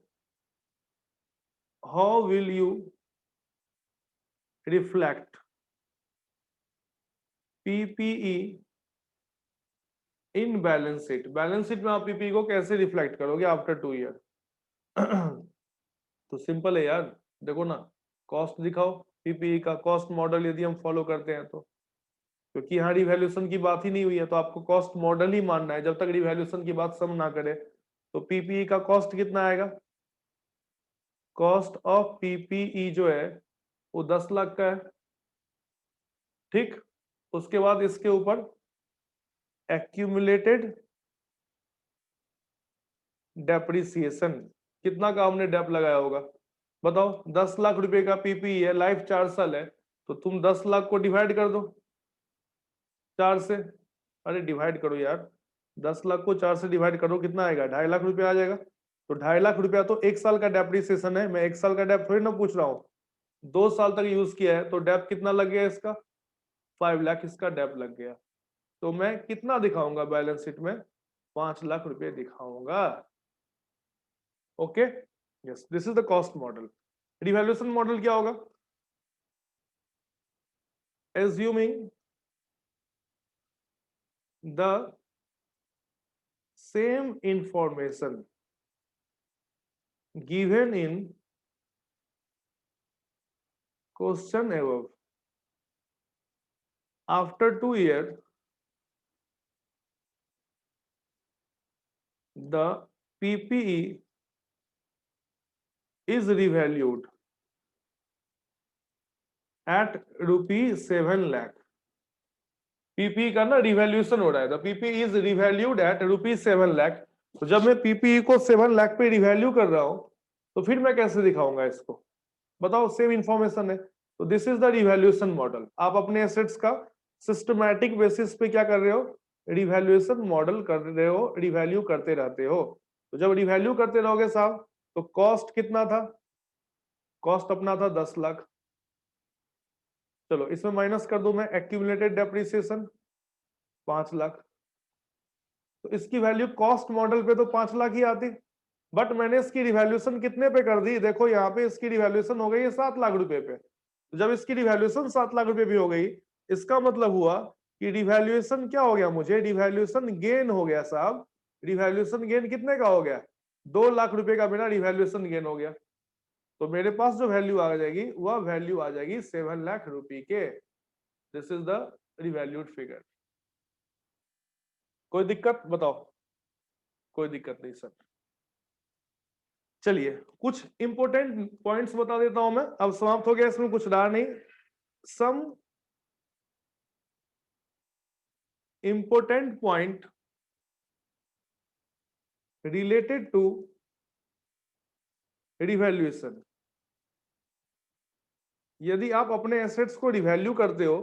how will you reflect PPE in balance sheet? Balance sheet में आप पीपीई को कैसे रिफ्लेक्ट करोगे आफ्टर 2 ईयर? तो सिंपल है यार, देखो ना, कॉस्ट दिखाओ पीपीई का, कॉस्ट मॉडल यदि हम फॉलो करते हैं तो, क्योंकि यहाँ रिवैल्यूएशन की बात ही नहीं हुई है तो आपको कॉस्ट मॉडल ही मानना है जब तक रिवैल्यूएशन की बात सम ना करे। तो पीपीई का कॉस्ट कितना आएगा? कॉस्ट ऑफ पीपीई जो है वो 10 लाख का है, ठीक। उसके बाद इसके ऊपर एक्यूमुलेटेड डेप्रिसिएशन, कितना का हमने डेप लगाया होगा बताओ? 10 लाख रुपए का पीपीई है, लाइफ 4 साल है, तो तुम 10 लाख को डिवाइड कर दो 4 से। अरे डिवाइड करो यार, 10 लाख को 4 से डिवाइड करो, कितना आएगा? 2.5 लाख रुपया आ जाएगा। तो 2.5 लाख रुपया तो 1 साल का डेप्रिसिएशन है, मैं 1 साल का डेप थोड़ी ना पूछ रहा हूँ, 2 साल तक यूज किया है, तो डेप कितना लग गया इसका? 5 लाख इसका डेप लग गया। तो मैं कितना दिखाऊंगा बैलेंस शीट में? 5 लाख रुपए दिखाऊंगा। Okay, yes, this is the cost model. Revaluation model क्या होगा? Assuming the same information given in question above, after 2 years the PPE is revalued at ₹7 lakh। PPE का ना रिवैल्यूएशन हो रहा है, the PPE is revalued at ₹7 lakh. तो जब मैं पीपीई को 7 लाख पे रिवैल्यू कर रहा हूं तो फिर मैं कैसे दिखाऊंगा इसको बताओ? सेम इंफॉर्मेशन है, तो this is the revaluation model. आप अपने एसेट्स का सिस्टमैटिक बेसिस पे क्या कर रहे हो? रिवैल्यूएशन मॉडल कर रहे हो, रिवैल्यू करते रहते हो। तो जब रिवैल्यू करते रहोगे साहब, तो कॉस्ट कितना था? कॉस्ट अपना था 10 लाख। चलो इसमें माइनस कर दूं मैं एक्यूमुलेटेड डेप्रिसिएशन 5 लाख, तो इसकी वैल्यू कॉस्ट मॉडल पे तो 5 लाख ही आती, बट मैंने इसकी रिवैल्यूएशन कितने पे कर दी? देखो यहाँ पे इसकी रिवैल्यूएशन हो गई है 7 लाख रुपए पे। तो जब इसकी रिवैल्यूएशन 7 लाख रुपए भी हो गई, इसका मतलब हुआ कि रिवैल्यूएशन क्या हो गया? मुझे रिवैल्यूएशन गेन हो गया साहब। रिवैल्यूएशन गेन कितने का हो गया? 2 लाख रुपए का मेरा रिवैल्यूएशन गेन हो गया। तो मेरे पास जो वैल्यू आ जाएगी वह वैल्यू आ जाएगी 7 लाख रुपए के। This is the revalued figure. कोई दिक्कत बताओ? कोई दिक्कत नहीं सर। चलिए कुछ इंपॉर्टेंट पॉइंट्स बता देता हूं मैं, अब समाप्त हो गया, इसमें कुछ रहा नहीं। Some important point related to revaluation. यदि आप अपने एसेट्स को रिवैल्यू करते हो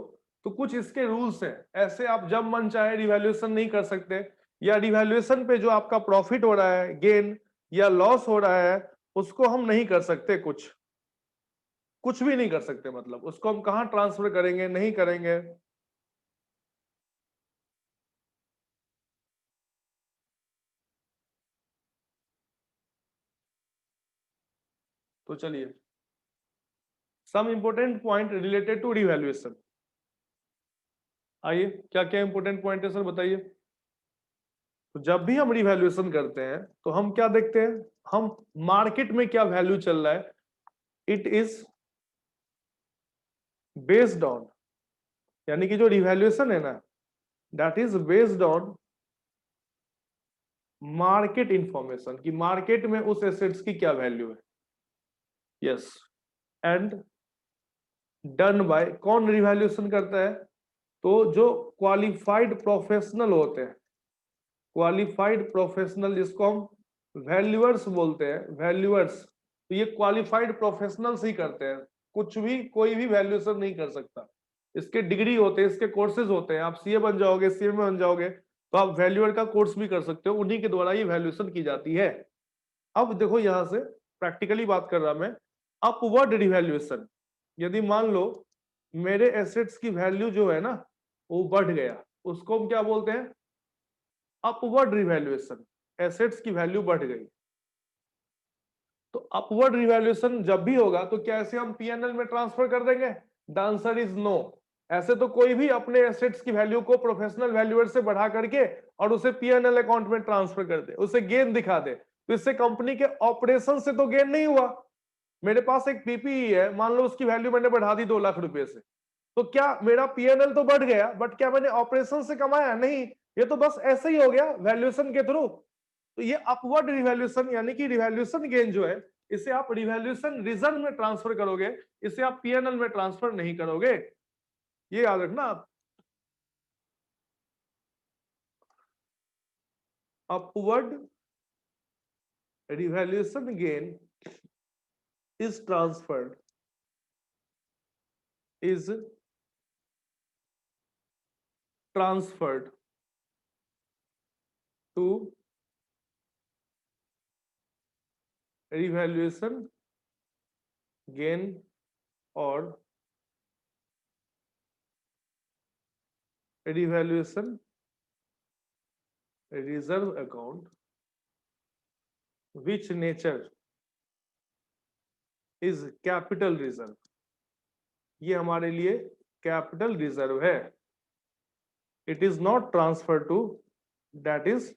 तो कुछ इसके रूल्स हैं, ऐसे आप जब मन चाहे रिवैल्यूएशन नहीं कर सकते, या रिवैल्यूएशन पे जो आपका प्रॉफिट हो रहा है, गेन या लॉस हो रहा है, उसको हम नहीं कर सकते, कुछ भी नहीं कर सकते। मतलब उसको हम कहां ट्रांसफर करेंगे? नहीं करेंगे। तो चलिए, some important point related to revaluation. आइए, क्या क्या इंपोर्टेंट पॉइंट है सर बताइए। तो जब भी हम रिवैल्यूएशन करते हैं तो हम क्या देखते हैं? हम मार्केट में क्या वैल्यू चल रहा है, इट इज बेस्ड ऑन, यानी कि जो रिवैल्यूएशन है ना, that is based on market information, कि मार्केट में उस एसेट्स की क्या वैल्यू है। यस, एंड डन बाय, कौन रिवैल्यूएशन करता है? तो जो क्वालिफाइड प्रोफेशनल होते हैं, क्वालिफाइड प्रोफेशनल, जिसको हम वैल्यूअर्स बोलते हैं, वैल्यूअर्स। तो ये क्वालिफाइड प्रोफेशनल्स ही करते हैं, कुछ भी कोई भी वैल्यूएशन नहीं कर सकता। इसके डिग्री होते हैं, इसके कोर्सेज होते हैं। आप सीए बन जाओगे, सीए में बन जाओगे, तो आप वैल्यूअर का कोर्स भी कर सकते हो, उन्हीं के द्वारा ये वैल्यूएशन की जाती है। अब देखो यहां से प्रैक्टिकली बात कर रहा मैं, अपवर्ड रिवैल्यूएशन। यदि मान लो मेरे एसेट्स की वैल्यू जो है ना वो बढ़ गया, उसको हम क्या बोलते हैं? Upward revaluation. एसेट्स की वैल्यू बढ़ गई, तो अपवर्ड रिवैल्यूएशन जब भी होगा तो क्या ऐसे हम पीएनएल में ट्रांसफर कर देंगे? The answer is no. ऐसे तो कोई भी अपने एसेट्स की वैल्यू को प्रोफेशनल वैल्यूअर से बढ़ा करके और उसे पीएनएल अकाउंट में ट्रांसफर कर दे, उसे गेन दिखा दे, तो इससे कंपनी के ऑपरेशन से तो गेन नहीं हुआ। मेरे पास एक पीपीई है, मान लो उसकी वैल्यू मैंने बढ़ा दी 2 लाख रुपए से, तो क्या मेरा पीएनएल तो बढ़ गया, बट क्या मैंने ऑपरेशन से कमाया? नहीं, ये तो बस ऐसे ही हो गया वैल्यूएशन के थ्रू। तो ये अपवर्ड रिवैल्यूएशन यानी कि रिवैल्यूएशन गेन जो है, इसे आप रिवैल्यूएशन रिजर्व में ट्रांसफर करोगे, इसे आप पीएनएल में ट्रांसफर नहीं करोगे, ये याद रखना आप। Upward revaluation gain is transferred to revaluation gain or revaluation reserve account, which nature is capital reserve। ये हमारे लिए कैपिटल रिजर्व है। It is not transfer to, that is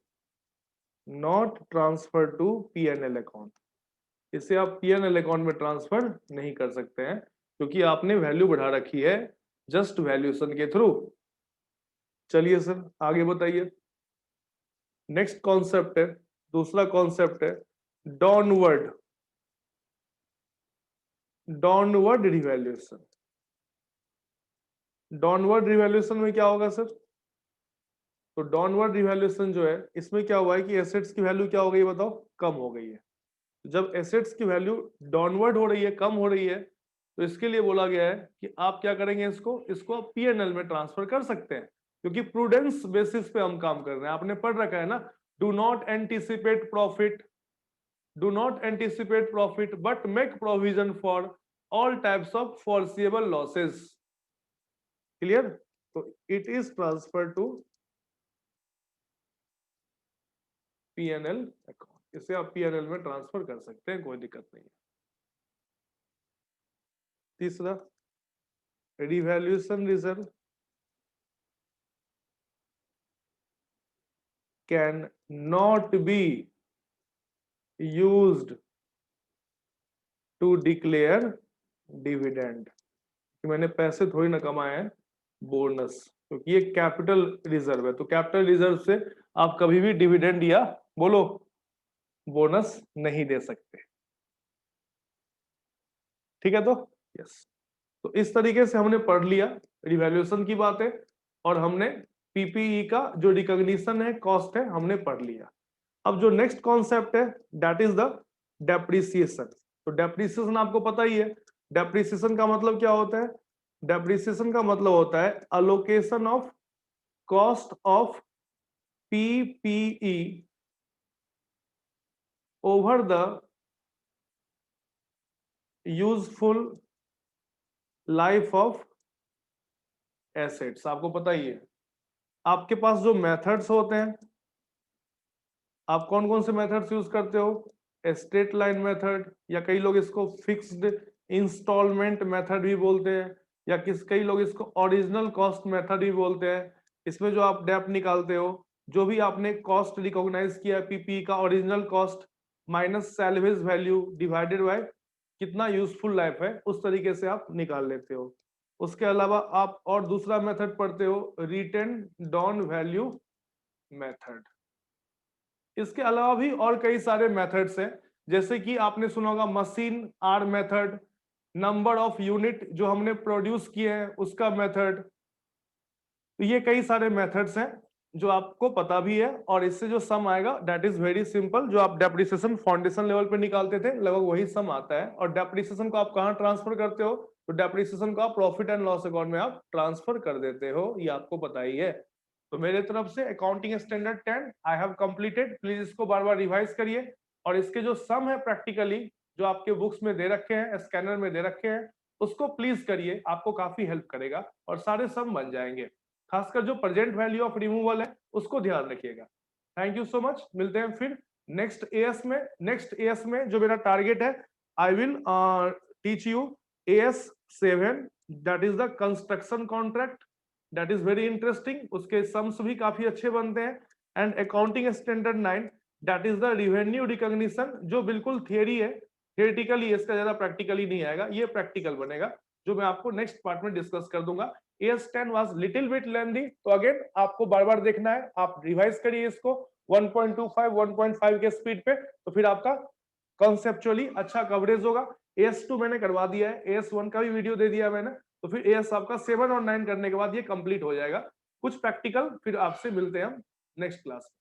not transfer to PNL account. इसे आप पीएनएल अकाउंट में ट्रांसफर नहीं कर सकते हैं, क्योंकि आपने वैल्यू बढ़ा रखी है जस्ट वैल्यूएशन के थ्रू। चलिए सर आगे बताइए। नेक्स्ट कॉन्सेप्ट है, दूसरा कॉन्सेप्ट है डाउनवर्ड रिवैल्यूएशन। डाउनवर्ड रिवैल्यूएशन में क्या होगा सर? तो डाउनवर्ड रिवैल्यूएशन जो है, इसमें क्या हुआ है कि एसेट्स की वैल्यू क्या हो गई बताओ? कम हो गई है। जब एसेट्स की वैल्यू डाउनवर्ड हो रही है, कम हो रही है, तो इसके लिए बोला गया है कि आप क्या करेंगे, इसको आप पीएनएल में ट्रांसफर कर सकते हैं, क्योंकि प्रूडेंस बेसिस पे हम काम कर रहे हैं। आपने पढ़ रखा है ना, do not anticipate profit but make provision for all types of foreseeable losses. Clear? तो it is transfer to PNL account, इसे आप पीएनएल में ट्रांसफर कर सकते हैं, कोई दिक्कत नहीं है। तीसरा, revaluation reserve can not be used to declare dividend. कि मैंने पैसे थोड़ी ना कमाए हैं, बोनस, क्योंकि ये कैपिटल रिजर्व है, तो कैपिटल रिजर्व से आप कभी भी डिविडेंड या बोलो बोनस नहीं दे सकते। ठीक है? तो यस, तो इस तरीके से हमने पढ़ लिया रिवैल्यूएशन की बातें, और हमने पीपीई का जो रिकॉग्निशन है, कॉस्ट है, हमने पढ़ लिया। अब जो नेक्स्ट कॉन्सेप्ट है दैट इज द डेप्रिसिएशन। तो डेप्रिसिएशन आपको पता ही है, डेप्रिसिएशन का मतलब क्या होता है? डेप्रिसिएशन का मतलब होता है allocation of cost of PPE over the useful life of assets. आपको पता ही है, आपके पास जो मेथड्स होते हैं, आप कौन कौन से मेथड्स यूज करते हो? स्ट्रेट लाइन मेथड, या कई लोग इसको फिक्स्ड इंस्टॉलमेंट मेथड भी बोलते हैं, या कई लोग इसको ओरिजिनल कॉस्ट मेथड भी बोलते हैं। इसमें जो आप डेप्ट निकालते हो, जो भी आपने कॉस्ट रिकॉग्नाइज किया पीपी का, original cost minus salvage value divided by कितना यूजफुल लाइफ है, उस तरीके से आप निकाल लेते हो। उसके अलावा आप और दूसरा मेथड पढ़ते हो, रिटेन डाउन वैल्यू मेथड। इसके अलावा भी और कई सारे मेथड्स हैं, जैसे कि आपने सुना होगा machine hour method, number of unit जो हमने प्रोड्यूस किए हैं उसका मेथड। तो ये कई सारे मेथड्स हैं जो आपको पता भी है, और इससे जो सम आएगा दैट इज वेरी सिंपल, जो आप डेप्रिसिएशन फाउंडेशन लेवल पे निकालते थे लगभग वही सम आता है। और डेप्रिसिएशन को आप कहां ट्रांसफर करते हो, तो डेप्रिसिएशन को आप प्रॉफिट एंड लॉस अकाउंट में आप ट्रांसफर कर देते हो, ये आपको पता ही है। तो मेरे तरफ से accounting standard 10 I have completed. Please इसको बार बार रिवाइज करिए, और इसके जो सम है प्रैक्टिकली जो आपके बुक्स में दे रखे हैं, स्कैनर में दे रखे हैं, उसको प्लीज करिए, आपको काफी हेल्प करेगा और सारे सम बन जाएंगे। खासकर जो प्रेजेंट वैल्यू ऑफ रिमूवल है उसको ध्यान रखिएगा। थैंक यू सो मच, मिलते हैं फिर नेक्स्ट एएस में। नेक्स्ट एएस में जो मेरा टारगेट है, I will teach you as 7, that is the construction contract, that is very interesting, उसके सम्स भी काफी अच्छे बनते हैं। And accounting standard 9, that is the revenue recognition, जो बिल्कुल थियरी है, थियरिटिकली इसका ज्यादा प्रैक्टिकली नहीं आएगा, ये प्रैक्टिकल बनेगा, जो मैं आपको नेक्स्ट पार्ट में डिस्कस कर दूंगा। AS10 was little bit lengthy, तो अगेन आपको बार बार देखना है, आप रिवाइज करिए इसको 1.25 1.5 के स्पीड पे, तो फिर आपका कॉन्सेप्चुअली अच्छा कवरेज होगा। AS2 मैंने करवा दिया है, AS1 का भी वीडियो दे दिया मैंने, तो फिर AS आपका 7 और 9 करने के बाद ये कंप्लीट हो जाएगा। कुछ प्रैक्टिकल फिर आपसे मिलते हैं हम नेक्स्ट क्लास में।